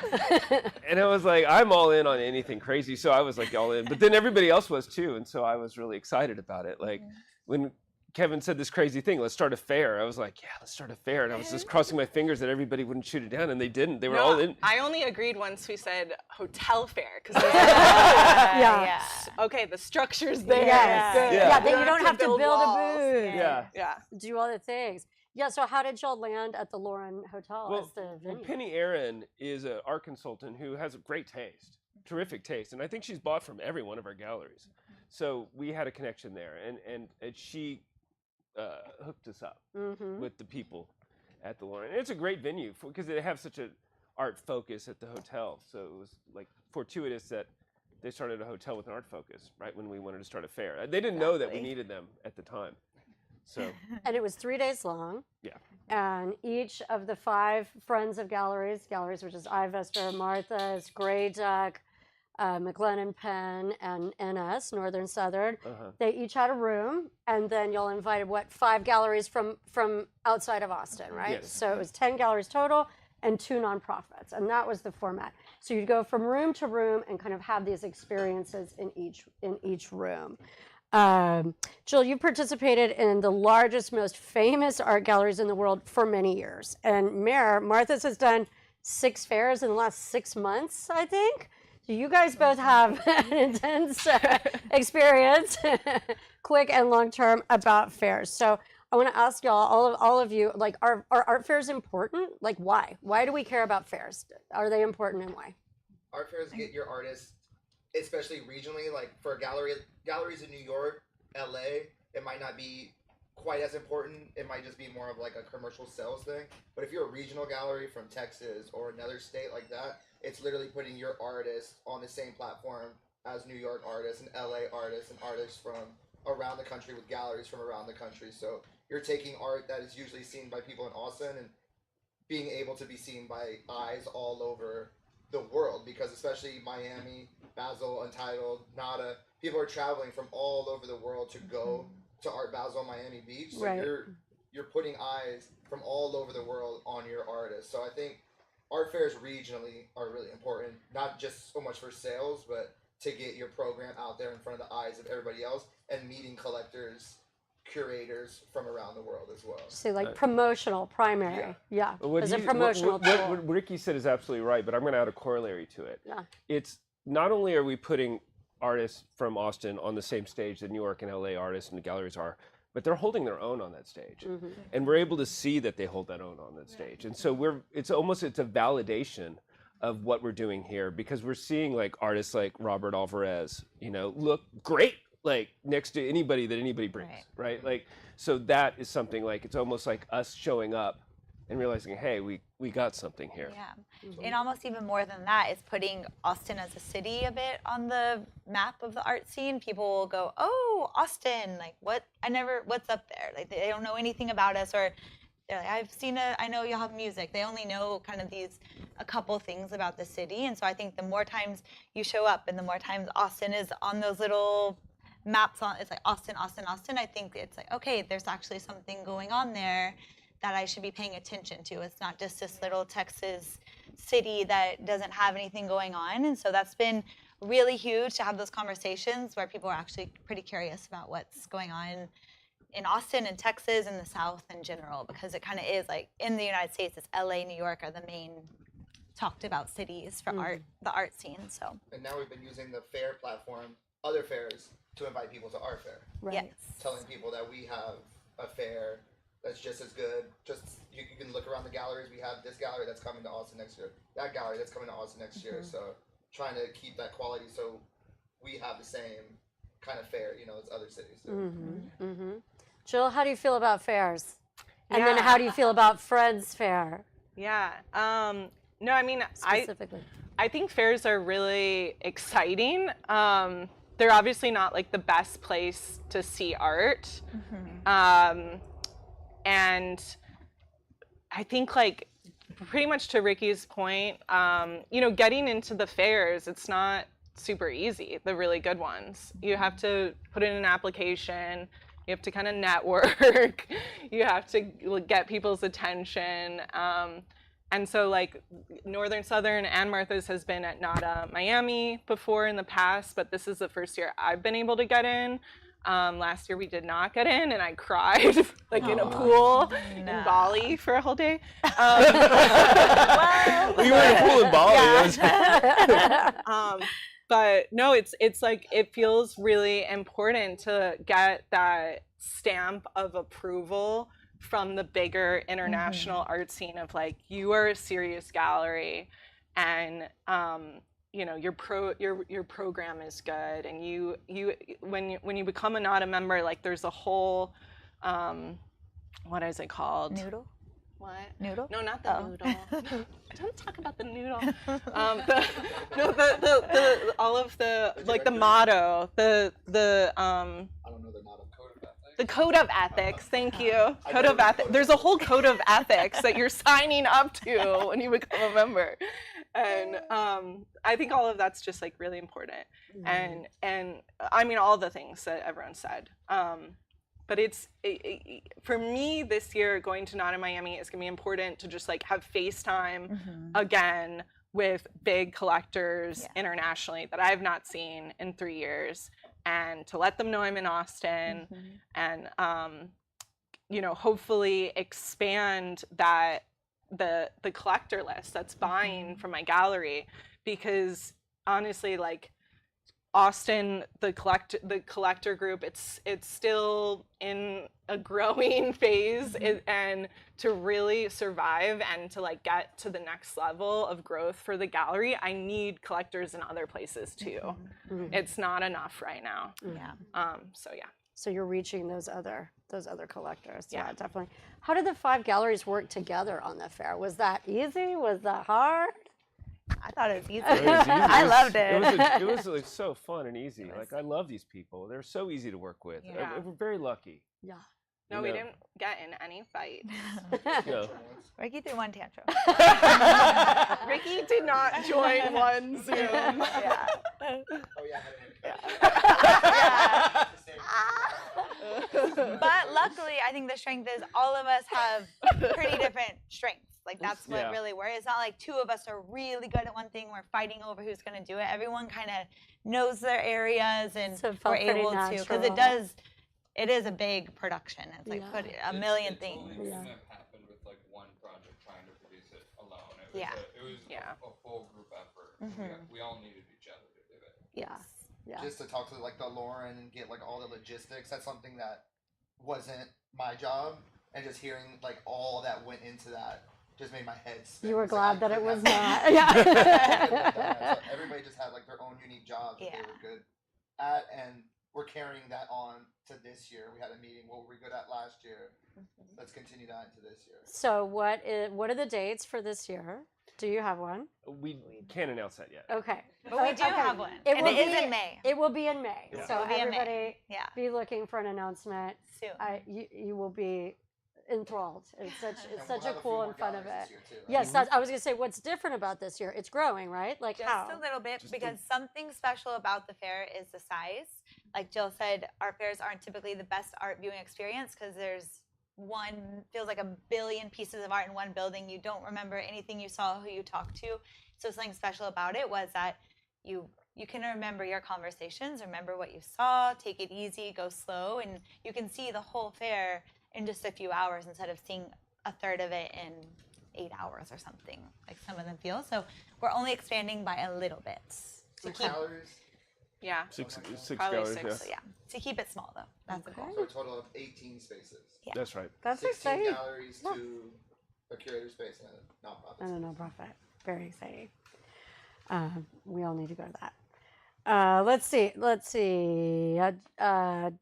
And I was like, I'm all in on anything crazy. So I was like all in, but then everybody else was too. And so I was really excited about it. Like when Kevin said this crazy thing, let's start a fair, I was like, yeah, let's start a fair. And I was just crossing my fingers that everybody wouldn't shoot it down, and they didn't. They were all in. I only agreed once we said hotel fair, because okay, the structure's there. Yes. Good. Yeah, then you don't have to build walls. a booth. Yeah. Do all the things. Yeah, so how did y'all land at the Lauren Hotel as the Well, venue? Penny Aaron is an art consultant who has a great taste, terrific taste, and I think she's bought from every one of our galleries. So we had a connection there, and she hooked us up with the people at the Lauren. And it's a great venue because they have such an art focus at the hotel. So it was like fortuitous that they started a hotel with an art focus right when we wanted to start a fair. They didn't know that we needed them at the time. So. And it was 3 days long. Yeah. And each of the 5 friends of galleries, which is Ivester, Martha's, Grey Duck, McLennan Penn, and NS, Northern Southern, they each had a room, and then y'all invited, 5 galleries from outside of Austin, right? Yes. So it was 10 galleries total and 2 nonprofits, and that was the format. So you'd go from room to room and kind of have these experiences in each room. Jill, you participated in the largest, most famous art galleries in the world for many years. And Martha's has done 6 fairs in the last 6 months, I think. So you guys both have an intense experience, quick and long term, about fairs. So I want to ask y'all, all of you, like, are art fairs important? Like, why? Why do we care about fairs? Are they important, and why? Art fairs get your artists, especially regionally, like for galleries in New York, LA, it might not be quite as important. It might just be more of like a commercial sales thing. But if you're a regional gallery from Texas or another state like that, it's literally putting your artists on the same platform as New York artists and LA artists and artists from around the country with galleries from around the country. So you're taking art that is usually seen by people in Austin and being able to be seen by eyes all over the world, because especially Miami, Basel, Untitled, Nada, people are traveling from all over the world to go to Art Basel, Miami Beach. So Right. you're putting eyes from all over the world on your artists. So I think art fairs regionally are really important, not just so much for sales, but to get your program out there in front of the eyes of everybody else and meeting collectors, curators from around the world as well. Say like promotional, primary. Yeah. As a promotional tool. What Ricky said is absolutely right, but I'm going to add a corollary to it. Yeah. It's not only are we putting artists from Austin on the same stage that New York and LA artists and the galleries are, but they're holding their own on that stage. And we're able to see that they hold that own on that stage. And so it's a validation of what we're doing here, because we're seeing like artists like Robert Alvarez, look great like next to anybody that anybody brings, right? Like, so that is something like, it's almost like us showing up and realizing, hey, we got something here. Yeah, and almost even more than that, it's putting Austin as a city a bit on the map of the art scene. People will go, oh, Austin, like what's up there? Like they don't know anything about us, or they're like, I know y'all have music. They only know kind of a couple things about the city. And so I think the more times you show up and the more times Austin is on those little maps it's like Austin, Austin, Austin, I think it's like, okay, there's actually something going on there that I should be paying attention to. It's not just this little Texas city that doesn't have anything going on. And so that's been really huge to have those conversations where people are actually pretty curious about what's going on in Austin and Texas and the South in general, because it kind of is like in the United States, it's LA, New York are the main talked about cities for the art scene. So. And now we've been using the fair platform, other fairs, to invite people to our fair. Right. Yes. Telling people that we have a fair that's just as good. Just you can look around the galleries. We have this gallery that's coming to Austin next year. That gallery that's coming to Austin next year. So trying to keep that quality so we have the same kind of fair, as other cities do. Jill, how do you feel about fairs? And then how do you feel about Friends Fair? Yeah. No, I mean, specifically. I think fairs are really exciting. They're obviously not like the best place to see art. And I think like pretty much to Ricky's point, you know, getting into the fairs, it's not super easy, the really good ones. You have to put in an application, you have to kind of network, you have to get people's attention. And so like Northern Southern and Martha's has been at NADA Miami before in the past, but this is the first year I've been able to get in. Last year we did not get in, and I cried like in a pool in Bali for a whole day. We were in a pool in Bali. Yeah. But no, it's like it feels really important to get that stamp of approval from the bigger international art scene of like, you are a serious gallery, and you know, your program is good, and you when you become a NADA member, like there's a whole what is it called? Noodle? What? Noodle? No, not the noodle. Don't talk about the noodle. All of the like the motto, the I don't know the motto. Code of ethics. The code of ethics. Thank you. Code of ethics. There's a whole code of ethics that you're signing up to when you become a member. And I think all of that's just like really important, and I mean all the things that everyone said. But it's for me this year, going to NADA Miami is gonna be important to just like have FaceTime again with big collectors internationally that I've not seen in 3 years, and to let them know I'm in Austin, and you know, hopefully expand that the collector list that's buying from my gallery, because honestly, like Austin, the collector group, it's still in a growing phase, and to really survive and to like get to the next level of growth for the gallery, I need collectors in other places too. It's not enough right now. So yeah. So you're reaching those other collectors. Yeah, definitely. How did the 5 galleries work together on the fair? Was that easy? Was that hard? I thought it was easy. It was easy. I loved it. It was like so fun and easy. Like I love these people. They're so easy to work with. Yeah. We're very lucky. Yeah. No, we didn't get in any fight. No. Ricky threw one tantrum. Ricky did not join one Zoom. Yeah. Oh yeah. But luckily, I think the strength is all of us have pretty different strengths. Like that's what really works. It's not like 2 of us are really good at one thing. We're fighting over who's going to do it. Everyone kind of knows their areas, and So it we're felt pretty able to, natural. because it is a big production. It's like put a million It's things. only wouldn't have happened with like one project trying to produce it alone. It was a full group effort. We all needed each other to do it. Yeah. Yeah. Just to talk to like the Lauren and get like all the logistics. That's something that wasn't my job, and just hearing like all that went into that just made my head spin. You were It's like, glad that I it couldn't was have- not. Yeah. So everybody just had like their own unique jobs that they were good at, and we're carrying that on to this year. We had a meeting. What were we good at last year? Let's continue that into this year. So what are the dates for this year? Do you have one? We can't announce that yet. Okay. But we do have one. It And will it is be in May. It will be in May. Yeah. So It will be in May. everybody Yeah. be looking for an announcement. Soon. You will be enthralled. It's such And such we'll a have cool few and more fun of galleries it. this year, too, right? Yes, I was gonna say what's different about this year. It's growing, right? Like Just how? a little bit, because something special about the fair is the size. Like Jill said, our fairs aren't typically the best art viewing experience because there's feels like a billion pieces of art in one building. You don't remember anything you saw, who you talked to. So something special about it was that you can remember your conversations, remember what you saw, take it easy, go slow, and you can see the whole fair in just a few hours instead of seeing a third of it in 8 hours or something, like some of them feel. So we're only expanding by a little bit. 6 galleries. Yeah. Six Probably galleries. 6. Yeah. So yeah, to keep it small though. That's the goal. So a total of 18 spaces. That's right. That's 16 exciting. galleries to a curator space and a nonprofit. And a nonprofit. Very exciting. We all need to go to that. Let's see.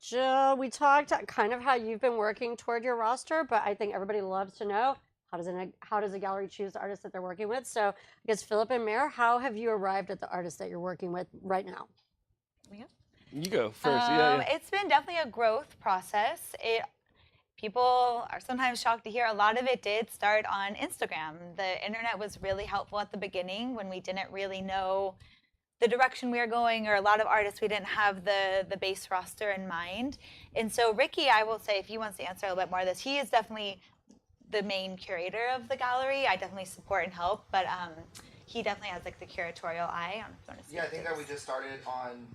Jill, we talked kind of how you've been working toward your roster, but I think everybody loves to know How does a gallery choose the artists that they're working with? So I guess Philip and Mare, how have you arrived at the artists that you're working with right now? You go first. It's been definitely a growth process. People are sometimes shocked to hear a lot of it did start on Instagram. The internet was really helpful at the beginning when we didn't really know the direction we were going, or a lot of artists, we didn't have the base roster in mind. And so Ricky, I will say, if he wants to answer a little bit more of this, he is definitely the main curator of the gallery. I definitely support and help, but he definitely has like the curatorial eye. I don't know if you want to speak. Yeah, I think that we just started on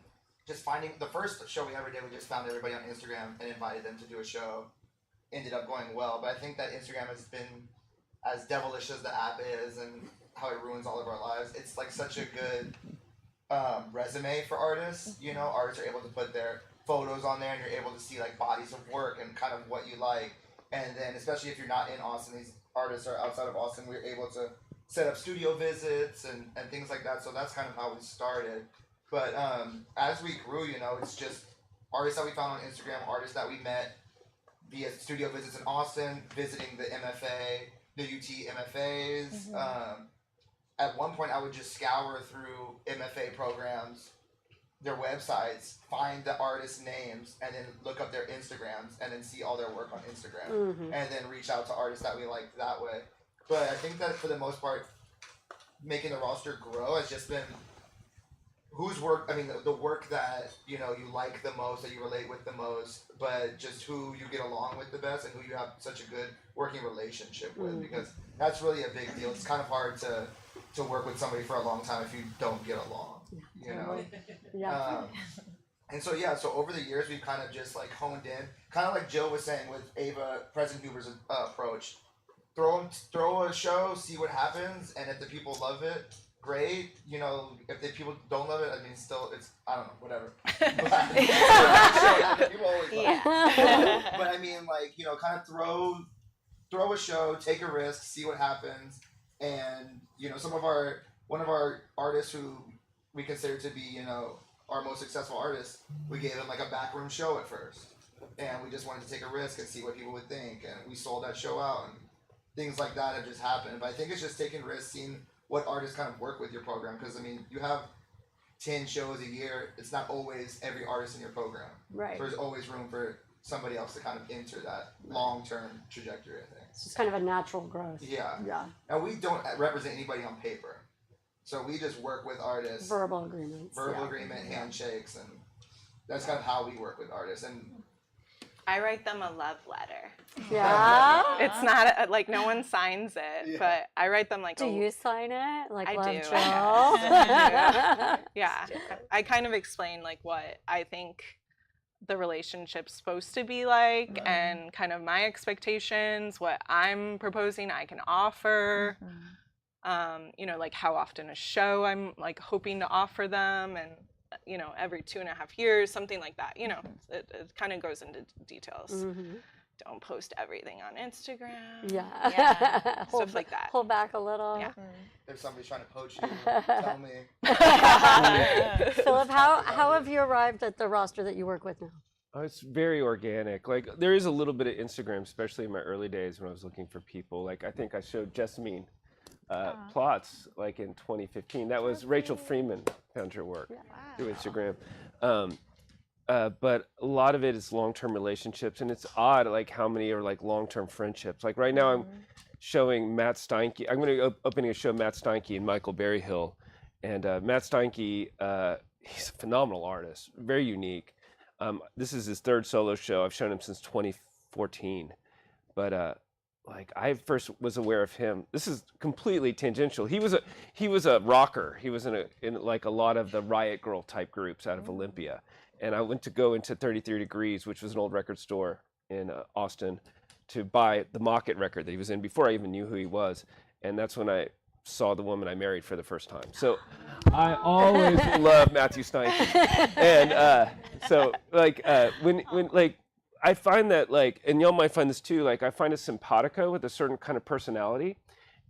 just finding the first show we ever did. We just found everybody on Instagram and invited them to do a show. Ended up going well, but I think that Instagram has been, as devilish as the app is and how it ruins all of our lives, it's like such a good resume for artists. You know, artists are able to put their photos on there and you're able to see like bodies of work and kind of what you like. And then especially if you're not in Austin, these artists are outside of Austin, we're able to set up studio visits and things like that. So that's kind of how we started. But as we grew, you know, it's just artists that we found on Instagram, artists that we met via studio visits in Austin, visiting the MFA, the UT MFAs. At one point, I would just scour through MFA programs, their websites, find the artists' names, and then look up their Instagrams, and then see all their work on Instagram, and then reach out to artists that we liked that way. But I think that for the most part, making the roster grow has just been whose work, I mean, the work that, you know, you like the most, that you relate with the most, but just who you get along with the best and who you have such a good working relationship with, because that's really a big deal. It's kind of hard to work with somebody for a long time if you don't get along, you know? And so, yeah, so over the years, we've kind of just like honed in, kind of like Jill was saying with Ava, President Huber's approach. Throw a show, see what happens, and if the people love it, great. You know, if the people don't love it, I mean, still, it's, I don't know, whatever. But, people always love it. But I mean, like, you know, kind of throw a show, take a risk, see what happens. And, you know, one of our artists who we consider to be, you know, our most successful artists, we gave them like a backroom show at first. And we just wanted to take a risk and see what people would think. And we sold that show out, and things like that have just happened. But I think it's just taking risks, seeing what artists kind of work with your program. Because, I mean, you have 10 shows a year. It's not always every artist in your program. Right. There's always room for somebody else to kind of enter that long-term trajectory, I think. It's just kind of a natural growth. Yeah. And we don't represent anybody on paper. So we just work with artists. Verbal agreements. Verbal agreement, handshakes, and that's kind of how we work with artists. And I write them a love letter. Yeah. It's not like no one signs it, but I write them like. Do you sign it? Like, I love do. Jill? I do. Yeah. I kind of explain like what I think the relationship's supposed to be like, and kind of my expectations, what I'm proposing I can offer. You know, like how often a show I'm like hoping to offer them, and you know, every 2.5 years, something like that. You know, it kind of goes into details. Don't post everything on Instagram. Stuff like that. Hold back a little. Yeah. If somebody's trying to poach you, tell me. Philip, how have you arrived at the roster that you work with now? Oh, it's very organic. Like, there is a little bit of Instagram, especially in my early days when I was looking for people. Like, I think I showed Jessamine plots like in 2015. That was Rachel Freeman found your work through Instagram. But a lot of it is long-term relationships, and it's odd like how many are like long-term friendships. Like right now I'm showing Matt Steinke. I'm going to opening a show Matt Steinke and Michael Berryhill. And Matt Steinke, he's a phenomenal artist, very unique. This is his third solo show. I've shown him since 2014. But like I first was aware of him. This is completely tangential. He was a rocker. He was in like a lot of the Riot Girl type groups out of Olympia. And I went to go into 33 Degrees, which was an old record store in Austin, to buy the Mocket record that he was in before I even knew who he was. And that's when I saw the woman I married for the first time. So I always loved Matthew Steinke. And so like when like I find that like, and y'all might find this too, like I find a simpatico with a certain kind of personality,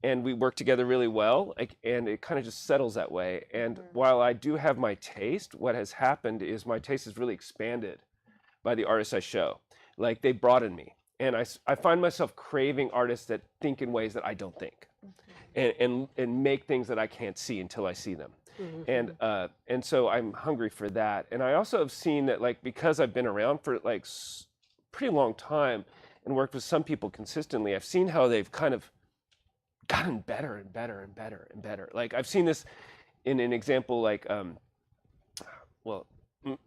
and we work together really well, like, and it kind of just settles that way. And while I do have my taste, what has happened is my taste has really expanded by the artists I show. Like they broaden me. and I find myself craving artists that think in ways that I don't think, and make things that I can't see until I see them. And so I'm hungry for that. And I also have seen that, like, because I've been around for like pretty long time and worked with some people consistently, I've seen how they've kind of gotten better and better and better and better. Like, I've seen this in an example, like,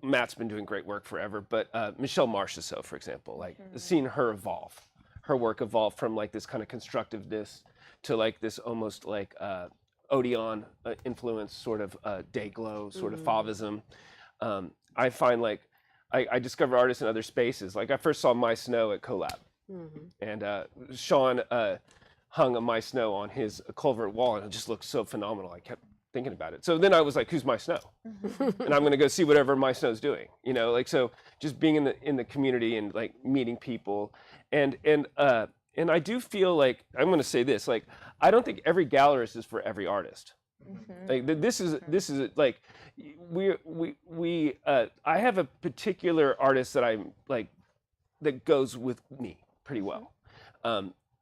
Matt's been doing great work forever, but Michelle Marchessault, for example, like seeing her evolve, her work evolve from like this kind of constructiveness to like this almost like Odeon influence, sort of day glow, sort of Fauvism. I find like I discover artists in other spaces. Like, I first saw My Snow at Collab, and Sean hung a My Snow on his culvert wall, and it just looked so phenomenal. I kept thinking about it. So then I was like, who's My Snow? And I'm going to go see whatever My Snow's doing, you know, like, so just being in the community and like meeting people. And I do feel like, I'm going to say this, like, I don't think every gallerist is for every artist. Like, this is like, I have a particular artist that I'm like, that goes with me pretty well.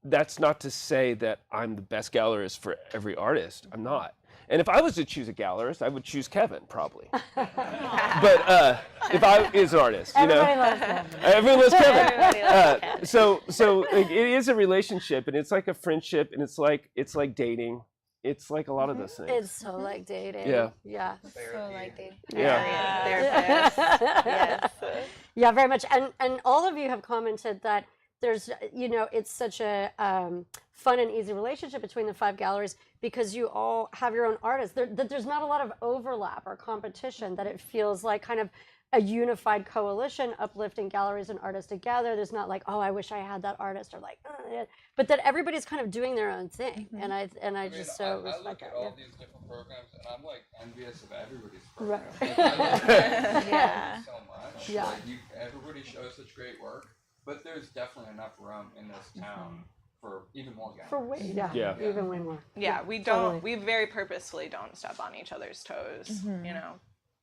That's not to say that I'm the best gallerist for every artist. I'm not. And if I was to choose a gallerist, I would choose Kevin, probably. But if I is an artist, you know, everyone loves Kevin. So like, it is a relationship, and it's like a friendship, and it's like dating. It's like a lot of those things. It's so like dating. Yeah. Yeah. So like dating. Yeah. Therapist. Yes. Yeah, very much. And all of you have commented that there's, you know, it's such a fun and easy relationship between the 5 galleries because you all have your own artists. That there's not a lot of overlap or competition, that it feels like kind of a unified coalition uplifting galleries and artists together. There's not like, oh, I wish I had that artist, or like, but that everybody's kind of doing their own thing. And I just so respect look that. at all these different programs, and I'm like envious of everybody's Right. program. Like, I love Yeah. so much. Yeah. Like, everybody shows such great work, but there's definitely enough room in this town for even more galleries. For way, even way more. Yeah, we don't. Totally. We very purposefully don't step on each other's toes. You know.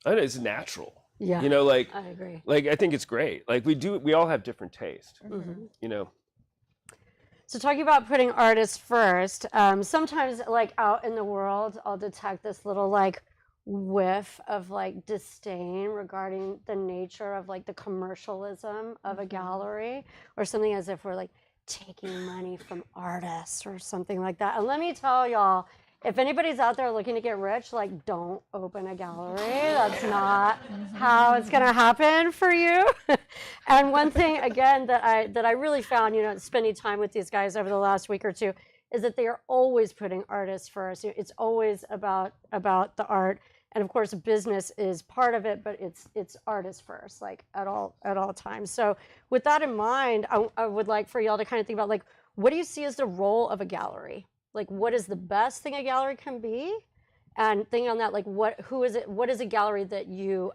And it's natural. Yeah. You know, like, I agree. like, I think it's great. Like, we all have different taste, you know. So talking about putting artists first, sometimes like out in the world, I'll detect this little like whiff of like disdain regarding the nature of like the commercialism of a gallery, or something as if we're like taking money from artists or something like that. And let me tell y'all, if anybody's out there looking to get rich, like, don't open a gallery. That's not how it's gonna happen for you. And one thing, again, that I really found, you know, spending time with these guys over the last week or two, is that they are always putting artists first. It's always about the art, and of course, business is part of it, but it's artists first, like at all times. So with that in mind, I would like for y'all to kind of think about, like, what do you see as the role of a gallery? Like, what is the best thing a gallery can be? And thinking on that, like, what is a gallery that you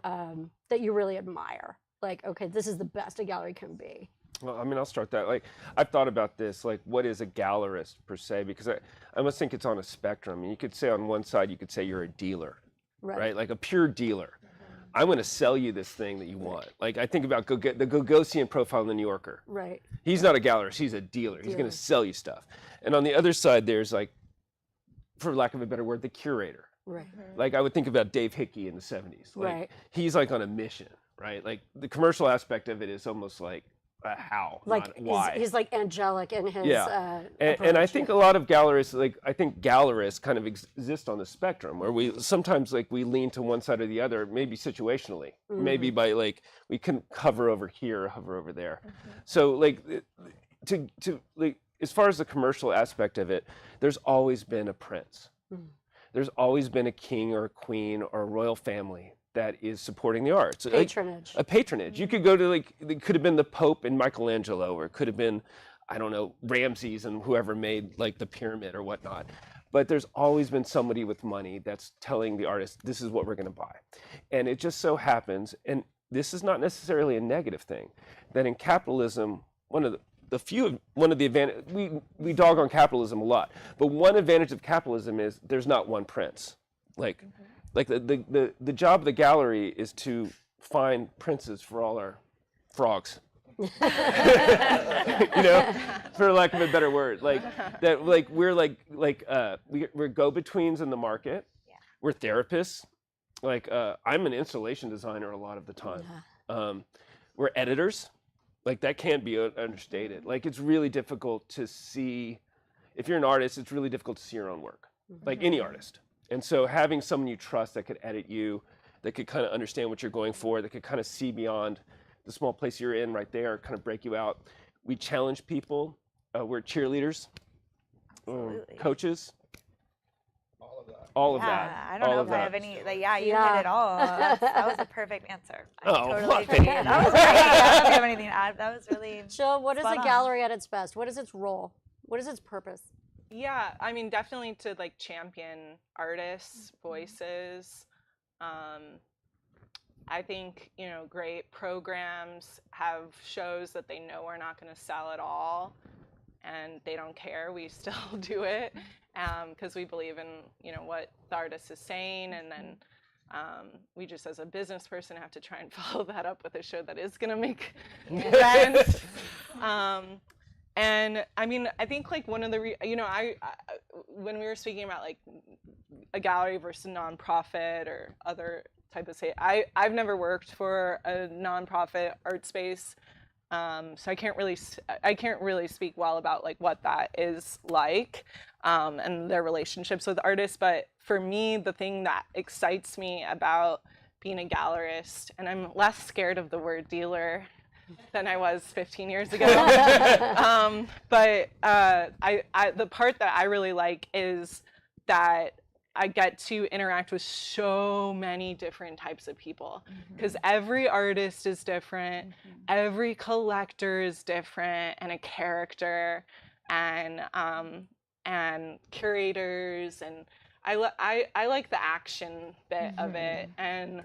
really admire? Like, okay, this is the best a gallery can be. Well, I mean, I'll start that. Like, I've thought about this, like, what is a gallerist per se? Because I almost think it's on a spectrum. You could say on one side, you could say you're a dealer, right? Like a pure dealer. I'm going to sell you this thing that you want. Like, I think about the Gagosian profile in the New Yorker. Right. He's not a gallerist, he's a dealer. He's going to sell you stuff. And on the other side, there's, like, for lack of a better word, the curator. Right. Like, I would think about Dave Hickey in the 70s. Like, Right. He's like on a mission, right? Like, the commercial aspect of it is almost like how, Like, not why. he's like angelic in his And I think a lot of gallerists, like, I think gallerists kind of exist on the spectrum, where we sometimes, like, we lean to one side or the other, maybe situationally, maybe by, like, we can hover over here, hover over there. So, like, to like, as far as the commercial aspect of it, there's always been a prince. There's always been a king or a queen or a royal family that is supporting the arts. Patronage. Like, a patronage. You could go to, like, it could have been the Pope and Michelangelo, or it could have been, I don't know, Ramses and whoever made, like, the pyramid or whatnot. But there's always been somebody with money that's telling the artist, this is what we're going to buy. And it just so happens, and this is not necessarily a negative thing, that in capitalism, one of the advantage, we dog on capitalism a lot, but one advantage of capitalism is there's not one prince. Like, like the job of the gallery is to find princes for all our frogs. you know, for lack of a better word, like that, like we're we're go-betweens in the market. Yeah. We're therapists. Like I'm an installation designer a lot of the time. We're editors. Like that can't be understated. Like it's really difficult to see, if you're an artist, it's really difficult to see your own work, like any artist. And so having someone you trust that could edit you, that could kind of understand what you're going for, that could kind of see beyond the small place you're in right there, kind of break you out. We challenge people. We're cheerleaders, coaches. All of that. I don't know if I have any. Like, you hit it all. That was a perfect answer. I totally agree. That was great. I don't have anything to add. That was really. Jill, what is a gallery at its best? What is its role? What is its purpose? Yeah, I mean, definitely to like champion artists' voices. I think, you know, great programs have shows that they know are not going to sell at all, and they don't care. We still do it because we believe in, you know, what the artist is saying, and then we just, as a business person, have to try and follow that up with a show that is going to make sense. And I mean, I think like one of the, you know, I when we were speaking about like a gallery versus a nonprofit or other type of say, I've never worked for a nonprofit art space, so I can't really speak well about like what that is like, and their relationships with artists. But for me, the thing that excites me about being a gallerist, and I'm less scared of the word dealer than I was 15 years ago. But the part that I really like is that I get to interact with so many different types of people, because every artist is different, every collector is different, and a character, and curators, and I like the action bit of it, and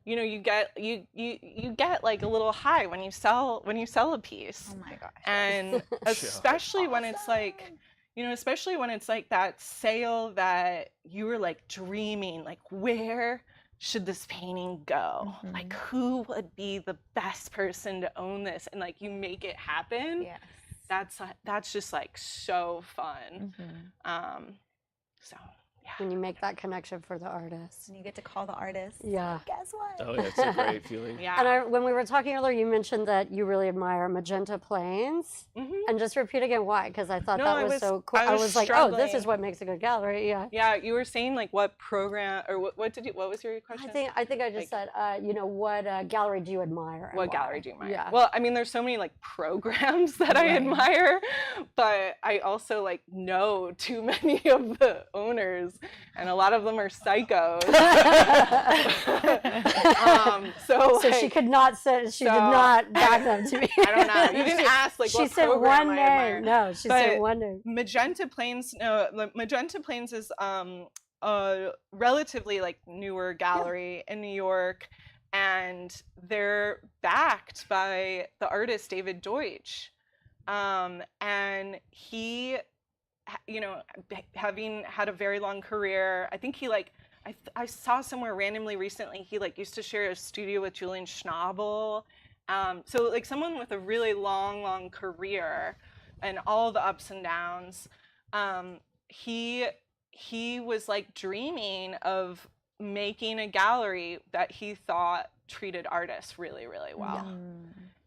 you know, you get like a little high when you sell a piece. Oh my gosh. And especially when it's like, you know, especially when it's like that sale that you were like dreaming, like, where should this painting go? Like, who would be the best person to own this? And like, you make it happen. Yes. That's just like so fun. So yeah. When you make that connection for the artist. And you get to call the artist. Yeah. Guess what? Oh, that's a great feeling. Yeah. And when we were talking earlier, you mentioned that you really admire magenta planes. And just repeat again why, because I thought that was so cool. I was like, oh, this is what makes a good gallery. Yeah. Yeah, you were saying like what program, or what was your question? I think I just said, you know, what gallery do you admire? And what why? gallery do you admire? Yeah. Well, I mean, there's so many like programs that I admire, but I also like know too many of the owners, and a lot of them are psychos. So like, she could not say, she did not back them to me. I don't know. You didn't ask like what program one I admire. name. No, she said one name. Magenta Plains. No, Magenta Plains is a relatively like newer gallery in New York, and they're backed by the artist David Deutsch, and he, you know, having had a very long career, I think he like, I saw somewhere randomly recently, he like used to share a studio with Julian Schnabel. So like someone with a really long career and all the ups and downs, he was like dreaming of making a gallery that he thought treated artists really, really well.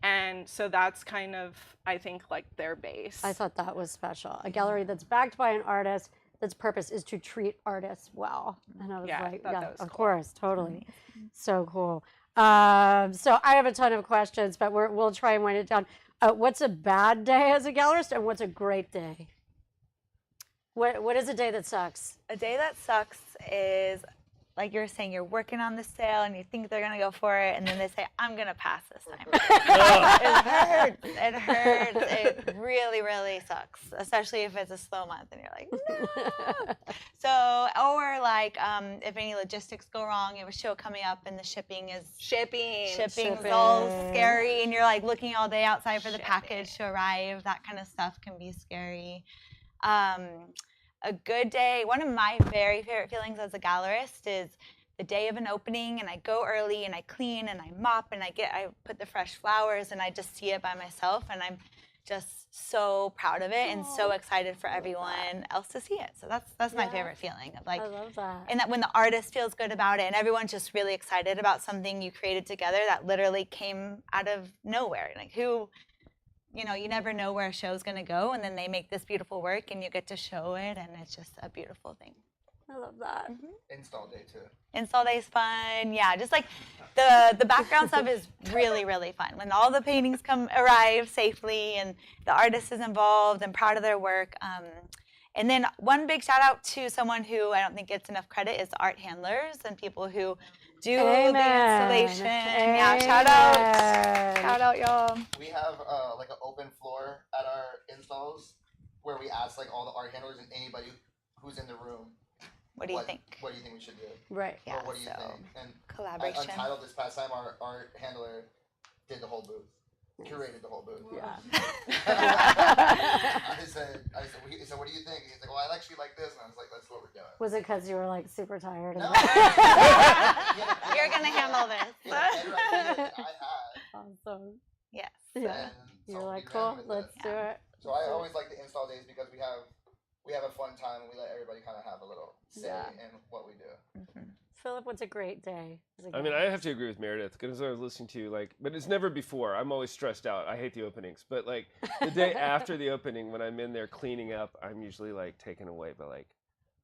And so that's kind of, I think, like their base. I thought that was special. A gallery that's backed by an artist, that's purpose is to treat artists well. And I was like, yeah, of course, totally. So cool. So I have a ton of questions, but we'll try and wind it down. What's a bad day as a gallerist, and what's a great day? What is a day that sucks? A day that sucks is, like you're saying, you're working on the sale and you think they're gonna go for it, and then they say, I'm gonna pass this time. It hurts. It really, really sucks, especially if it's a slow month and you're like, no. So, or like, if any logistics go wrong, you have a show coming up and the shipping's all scary, and you're like looking all day outside for the package to arrive. That kind of stuff can be scary. A good day, one of my very favorite feelings as a gallerist is the day of an opening, and I go early and I clean and I mop and I put the fresh flowers, and I just see it by myself, and I'm just so proud of it and so excited for everyone else to see it. So that's my favorite feeling of like, I love that. and that when the artist feels good about it and everyone's just really excited about something you created together that literally came out of nowhere. Like who, you know, you never know where a show's gonna go, and then they make this beautiful work and you get to show it, and it's just a beautiful thing. I love that. Install day too. Install day is fun. Yeah, just like the background stuff is really, really fun. When all the paintings arrive safely and the artist is involved and proud of their work. And then one big shout out to someone who I don't think gets enough credit is the art handlers and people who do the installation. Yeah, shout out. Shout out, y'all. We have like an open floor at our installs where we ask like all the art handlers and anybody who's in the room. What do you think? What do you think we should do? Right. Yeah, Or what do you think? And collaboration. Untitled this past time, our art handler did the whole booth, curated the whole booth. Yeah. I said, he said, what do you think? He's like, well, I actually like this, and I was like, that's what we're doing. Was it because you were like super tired? No. You're gonna handle this. Yeah, and right here, I had. Awesome. Yes. Yeah. And You're so like, we ran cool, with let's it. do it. So I always like the install days because we have a fun time and we let everybody kind of have a little say in what we do. Philip, what's a great day? I mean, I have to agree with Meredith because I was listening to you, like, but it's never before. I'm always stressed out. I hate the openings, but like the day after the opening, when I'm in there cleaning up, I'm usually like taken away by like,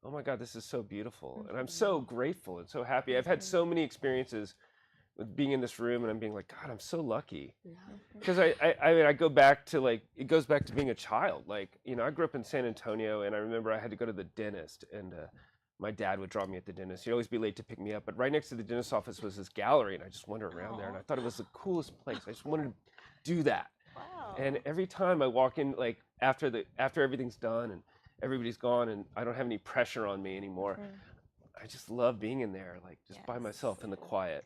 oh my God, this is so beautiful, and I'm so grateful and so happy. I've had so many experiences with being in this room, and I'm being like, God, I'm so lucky. Because I mean, I go back to like, it goes back to being a child. Like, you know, I grew up in San Antonio, and I remember I had to go to the dentist, and my dad would drop me at the dentist. He'd always be late to pick me up, but right next to the dentist's office was this gallery, and I just wandered around there, and I thought it was the coolest place. I just wanted to do that. Wow. And every time I walk in, like after everything's done and everybody's gone, and I don't have any pressure on me anymore, I just love being in there, like just by myself in the quiet.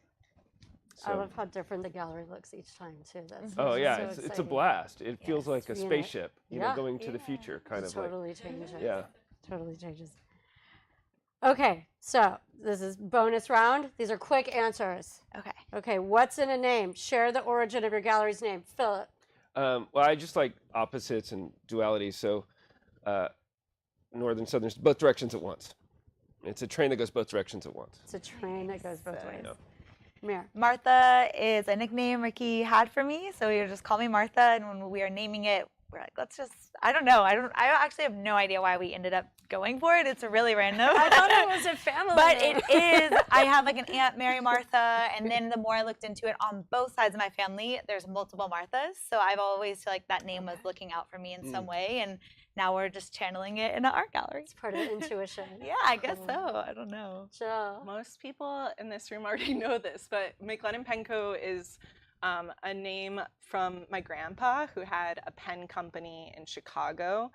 I love how different the gallery looks each time too. That's Oh yeah, so it's a exciting. blast. It feels like a Being spaceship, you know, going to the future, kind of Totally like. changes. Yeah. Totally changes. Okay, so this is bonus round. These are quick answers. Okay. Okay, what's in a name? Share the origin of your gallery's name. Philip. Well, I just like opposites and dualities. So, northern, southern, both directions at once. It's a train that goes both directions at once. It's a train that goes both ways. Yeah. Mir. Martha is a nickname Ricky had for me, so we would just call me Martha, and when we are naming it, we're like, let's just, I don't know. I actually have no idea why we ended up going for it. It's really random. I thought it was a family But name. it is. I have like an aunt, Mary Martha, and then the more I looked into it, on both sides of my family, there's multiple Marthas. So I've always felt like that name was looking out for me in some way, and now we're just channeling it in an art gallery. It's part of intuition. Yeah, I guess so. I don't know. Jill. Most people in this room already know this, but McLennan Penco is a name from my grandpa, who had a pen company in Chicago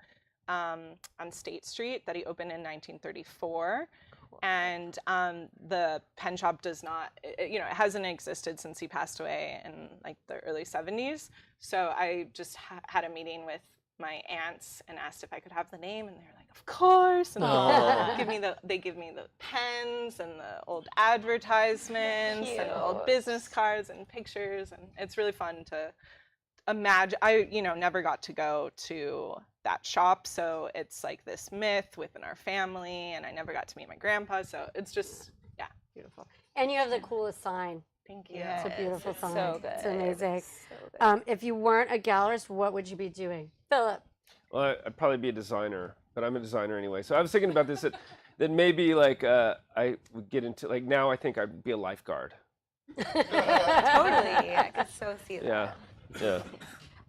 on State Street that he opened in 1934. Cool. And the pen shop does not, it hasn't existed since he passed away in like the early 70s. So I just had a meeting with my aunts and asked if I could have the name, and they were like, of course. And they give me the pens and the old advertisements and old business cards and pictures, and it's really fun to imagine. I never got to go to that shop, so it's like this myth within our family, and I never got to meet my grandpa, so it's just Beautiful. And you have the coolest sign. Thank you. Yes, It's a beautiful it's sign. so good. It's amazing. So good. If you weren't a gallerist, what would you be doing? Philip. Well, I'd probably be a designer, but I'm a designer anyway. So I was thinking about this, that maybe like I would get into, like now I think I'd be a lifeguard. Totally. I could so see that. Yeah.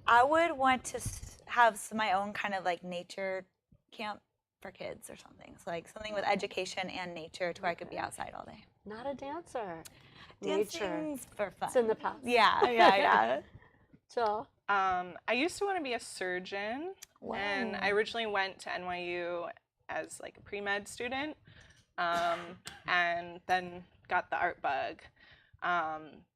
I would want to have my own kind of like nature camp for kids or something. So like something with education and nature to where I could be outside all day. Not a dancer. Nature. Dancing's for fun. It's in the past. Yeah. Jill. I used to want to be a surgeon, and I originally went to NYU as like a pre-med student, and then got the art bug.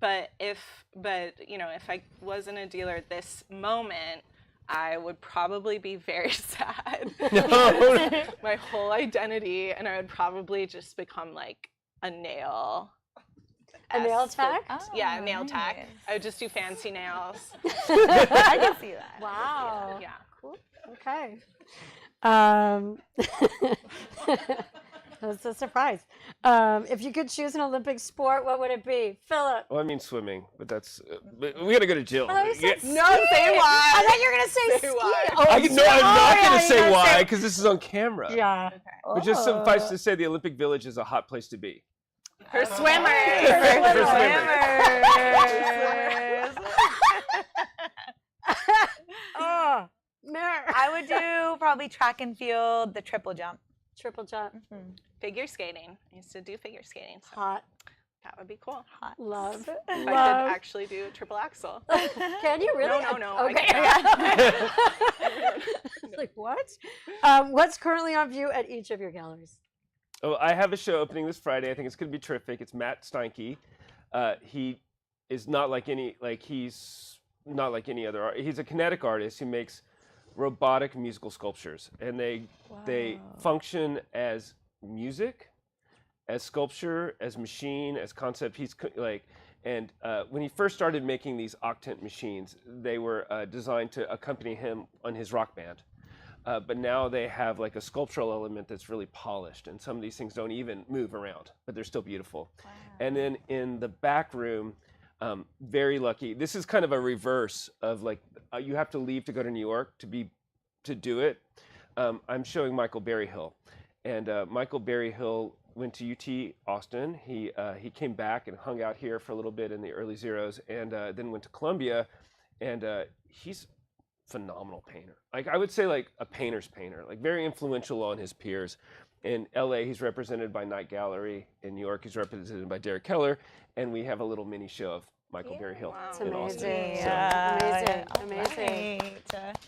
But if I wasn't a dealer at this moment, I would probably be very sad. My whole identity, and I would probably just become like a nail. A nail tech? Yeah, nail nice. tech. I would just do fancy nails. I can see that. Wow. Yeah. Cool. Okay. That's a surprise. If you could choose an Olympic sport, what would it be? Philip. Well, I mean swimming, but that's but we gotta go to Jill. Oh, you said No, say why. I thought you were gonna say ski. why. Oh, I'm not yeah, gonna you say gotta why because this is on camera. Yeah. But just suffice to say, the Olympic Village is a hot place to be. For swimmers. For Oh, Mare. I would do probably track and field, the triple jump. Triple jump. Figure skating. I used to do figure skating. So Hot. that would be cool. Hot. Love. If I Love. could actually do a triple axel. Can you really? No. I Okay. can't. It's like, what? What's currently on view at each of your galleries? Oh, I have a show opening this Friday. I think it's going to be terrific. It's Matt Steinke. He is not like any other art. He's a kinetic artist who makes robotic musical sculptures, and they function as music, as sculpture, as machine, as concept. He's when he first started making these octant machines, they were designed to accompany him on his rock band. But now they have like a sculptural element that's really polished, and some of these things don't even move around, but they're still beautiful. Wow. And then in the back room, very lucky. This is kind of a reverse of like you have to leave to go to New York to do it. I'm showing Michael Berryhill, and Michael Berryhill went to UT Austin. He came back and hung out here for a little bit in the early zeros, and then went to Columbia, and he's phenomenal painter. Like I would say like a painter's painter, like very influential on his peers. In LA, he's represented by Night Gallery. In New York, he's represented by Derek Keller, and we have a little mini show of Michael Berryhill It's in amazing. Austin. Amazing.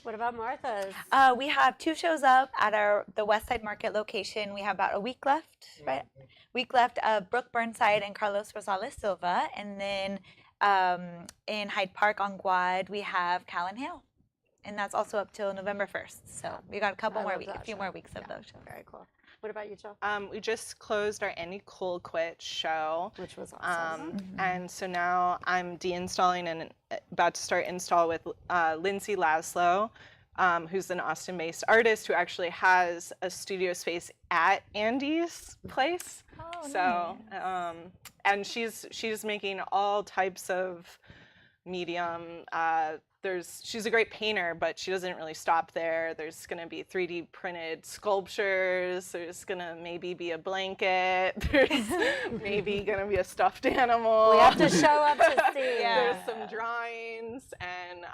What about Martha's? We have 2 shows up at the West Side Market location. We have about a week left, right? Week left of Brooke Burnside and Carlos Rosales Silva. And then in Hyde Park on Guad, we have Cal and Hale. And that's also up till November 1st. So we got a few more weeks of those shows. Very cool. What about you, Jill? We just closed our Any Cool Quit show. Which was awesome. And so now I'm deinstalling and about to start install with Lindsay Laszlo, who's an Austin-based artist who actually has a studio space at Andy's place. Oh, so, nice. And she's making all types of medium. She's a great painter, but she doesn't really stop there. There's going to be 3D printed sculptures. There's going to maybe be a blanket. There's maybe going to be a stuffed animal. We have to show up to see. There's some drawings, and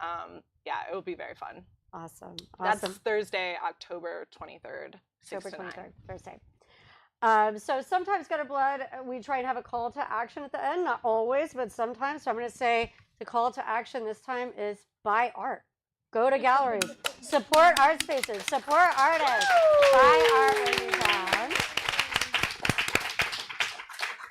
it will be very fun. Awesome. That's Thursday, October 23rd. October 23rd, Thursday. So sometimes Gutterblood, we try and have a call to action at the end. Not always, but sometimes. So I'm going to say the call to action this time is buy art. Go to galleries. Support art spaces. Support artists. Buy art when you can.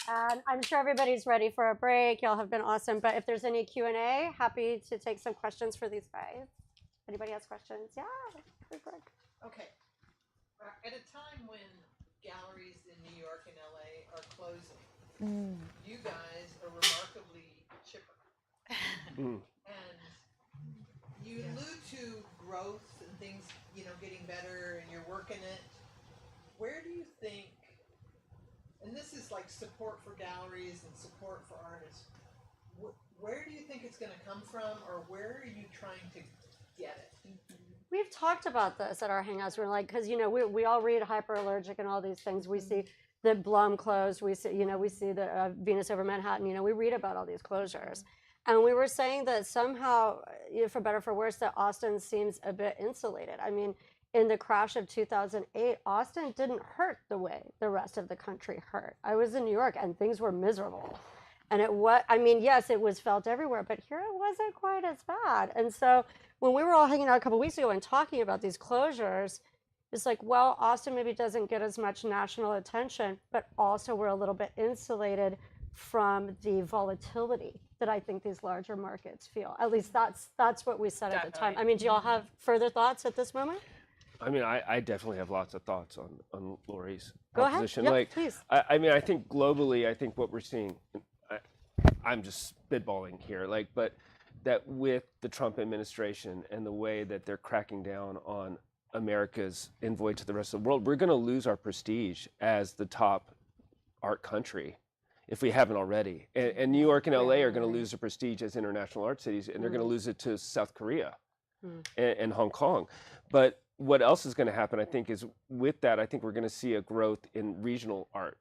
And I'm sure everybody's ready for a break. Y'all have been awesome. But if there's any Q&A, happy to take some questions for these guys. Anybody has questions? Yeah. Okay. At a time when galleries in New York and LA are closing, you guys are remarkably chipper. And you allude to growth and things, getting better, and you're working it. Where do you think, and this is like support for galleries and support for artists, where do you think it's going to come from, or where are you trying to get it? We've talked about this at our hangouts. We're like, because we all read Hyperallergic and all these things. We see the Blum closed. We see the Venus over Manhattan. We read about all these closures, and we were saying that somehow, for better or for worse, that Austin seems a bit insulated. I mean, in the crash of 2008, Austin didn't hurt the way the rest of the country hurt. I was in New York, and things were miserable. And yes, it was felt everywhere, but here it wasn't quite as bad. And so when we were all hanging out a couple weeks ago and talking about these closures, it's like, well, Austin maybe doesn't get as much national attention, but also we're a little bit insulated from the volatility that I think these larger markets feel. At least that's what we said at the time. I mean, do y'all have further thoughts at this moment? I mean, I definitely have lots of thoughts on Laurie's Go ahead. proposition. Yep, Like, please. I mean, I think globally, I think what we're seeing, I'm just spitballing here, like, but that with the Trump administration and the way that they're cracking down on America's envoy to the rest of the world, we're going to lose our prestige as the top art country if we haven't already. And New York and LA are going to lose their prestige as international art cities, and they're going to lose it to South Korea and Hong Kong. But what else is going to happen, I think, is with that, I think we're going to see a growth in regional art.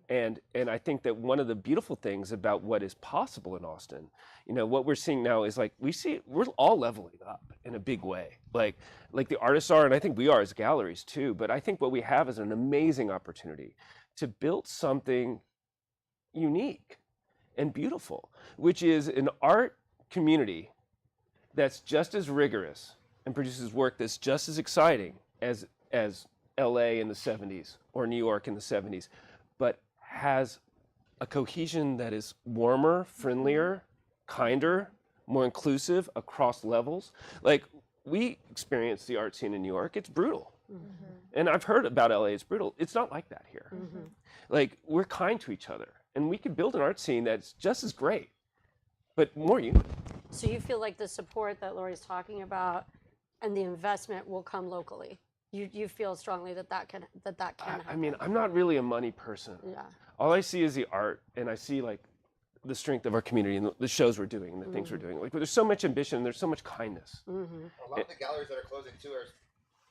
And I think that one of the beautiful things about what is possible in Austin, you know, what we're seeing now is like we're all leveling up in a big way, like the artists are, and I think we are as galleries too. But I think what we have is an amazing opportunity to build something unique and beautiful, which is an art community that's just as rigorous and produces work that's just as exciting as LA in the 70s or New York in the 70s, but has a cohesion that is warmer, friendlier, kinder, more inclusive across levels. Like, we experience the art scene in New York, it's brutal. And I've heard about LA, it's brutal. It's not like that here. Like, we're kind to each other, and we can build an art scene that's just as great, but more human. So you feel like the support that Laurie's talking about and the investment will come locally? You feel strongly that can happen? I mean, I'm not really a money person. Yeah. All I see is the art, and I see like the strength of our community and the shows we're doing and the things we're doing. Like, there's so much ambition, there's so much kindness. A lot of the galleries that are closing too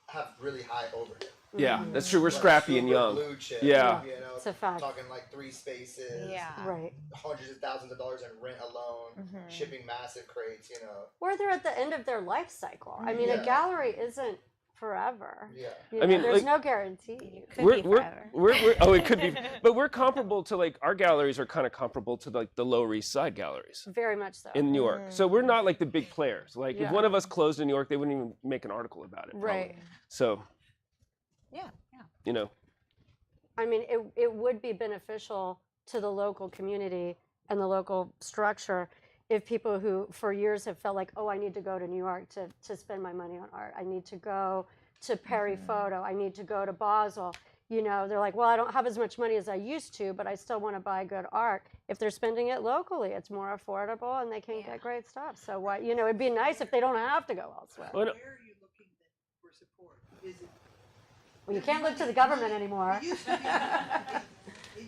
have really high overhead. Yeah, that's true. We're scrappy and young. Blue chip, Yeah. you know, It's a fact. talking like 3 spaces. Yeah. Right. Hundreds of thousands of dollars in rent alone, shipping massive crates, you know. Or they're at the end of their life cycle. I mean, a gallery isn't forever. Yeah. You I know, mean, there's like, no guarantee. Could be forever. Oh, it could be, but we're comparable to, like, our galleries are kind of comparable to like the Lower East Side galleries Very much so. in New York. So we're not like the big players. Like, Yeah. if one of us closed in New York, they wouldn't even make an article about it. probably. Right. So, Yeah. you know, I mean, it would be beneficial to the local community and the local structure if people who for years have felt like, oh, I need to go to New York to spend my money on art. I need to go to Perry Photo. I need to go to Basel. You know, they're like, well, I don't have as much money as I used to, but I still want to buy good art. If they're spending it locally, it's more affordable and they can get great stuff. So why, you know, it'd be nice if they don't have to go elsewhere. Well, Where are you looking for support? Is it? Well, you can't look to the government anymore. It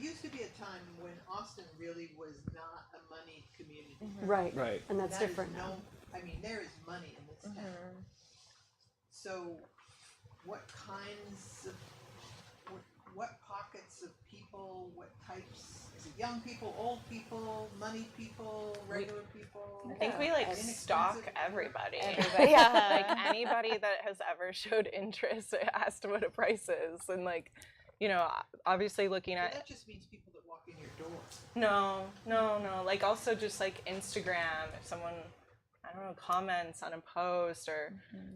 used to be a time when Austin really was not a moneyed community. Right. Right. And that's That is different now. I mean, there is money in this town. So, what kinds of, what pockets of people, what types? Is it young people, old people, money people, regular people? I think we like Inexpensive stalk people? everybody. Yeah. Like, anybody that has ever showed interest asked what a price is, and like, you know, obviously looking So at that just means people that walk in your door. no, like also just like Instagram, if someone, I don't know, comments on a post or,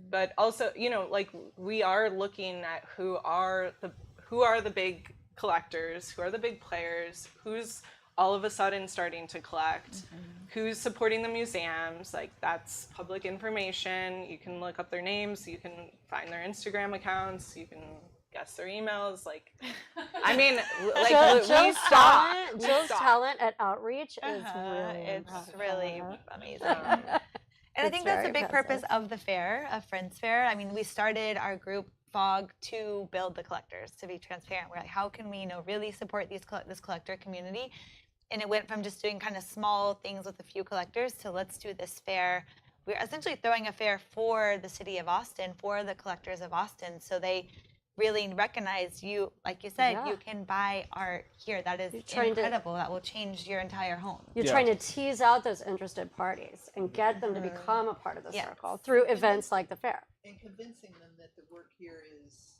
but also, you know, like we are looking at who are the big collectors, who are the big players, who's all of a sudden starting to collect, who's supporting the museums. Like, that's public information. You can look up their names, you can find their Instagram accounts, you can guess their emails. Like, I mean, like, Jill's talent at outreach is really It's impressive. really amazing. And I think that's very a big purpose impressive. of the fair, of Friends Fair. I mean, we started our group FOG to build the collectors, to be transparent. We're like, how can we, you know, really support this collector community? And it went from just doing kind of small things with a few collectors to let's do this fair. We're essentially throwing a fair for the city of Austin, for the collectors of Austin, so they really recognize you, like you said, Yeah. you can buy art here. That is incredible. That will change your entire home. You're trying to tease out those interested parties and get them to become a part of the Yes. circle through events like the fair. And convincing them that the work here is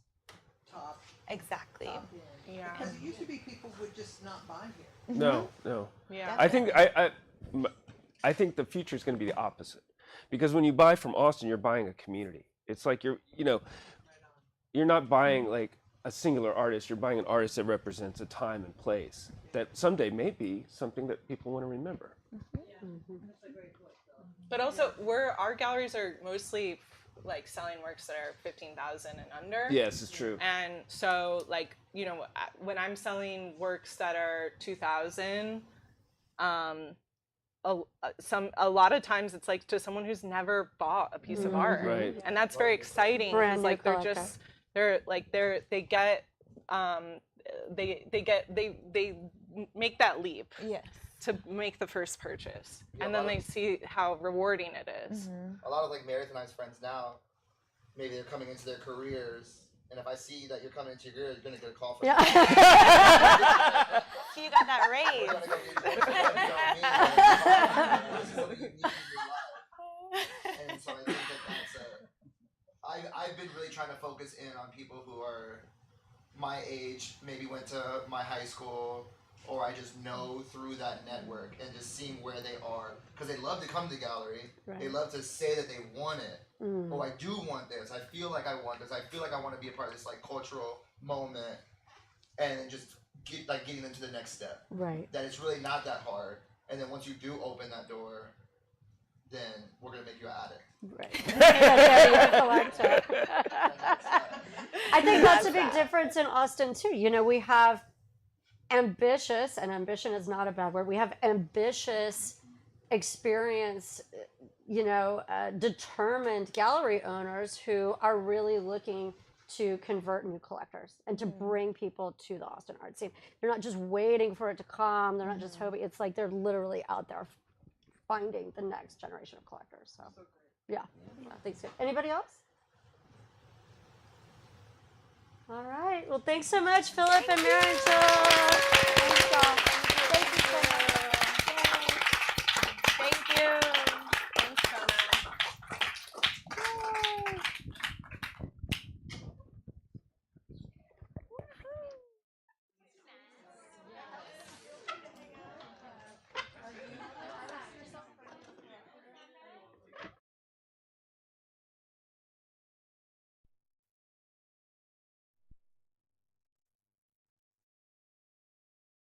top Exactly. end. Yeah. Because it used to be people would just not buy here. no. yeah. I think I think the future is going to be the opposite, because when you buy from Austin, you're buying a community. It's like you're not buying like a singular artist. You're buying an artist that represents a time and place that someday may be something that people want to remember. But also, our galleries are mostly like selling works that are 15,000 and under. Yes, it's true. And so, like, you know, when I'm selling works that are 2,000, a lot of times it's like to someone who's never bought a piece of art, Right. and that's very exciting. Brand new Like they make that leap. Yes. To make the first purchase, and then they see how rewarding it is. A lot of like Marathonized friends now, maybe they're coming into their careers, and if I see that you're coming into your career, you're gonna get a call from me. So you got that raise. We're gonna go get this is something you need in your life. And so I think that's I've been really trying to focus in on people who are my age, maybe went to my high school, or I just know through that network, and just seeing where they are, because they love to come to the gallery. Right. They love to say that they want it. Oh, I do want this. I feel like I want this. I feel like I want to be a part of this like cultural moment, and then just getting them to the next step. Right. That it's really not that hard, and then once you do open that door, then we're gonna make you an addict. Right. I think that's a big difference in Austin too. You know, we have ambitious, and ambition is not a bad word. We have ambitious, experience, determined gallery owners who are really looking to convert new collectors and to bring people to the Austin art scene. They're not just waiting for it to come. They're not just hoping. It's like they're literally out there finding the next generation of collectors. So, yeah, I think so. Anybody else? All right. Well, thanks so much, Philip and Mary Jo.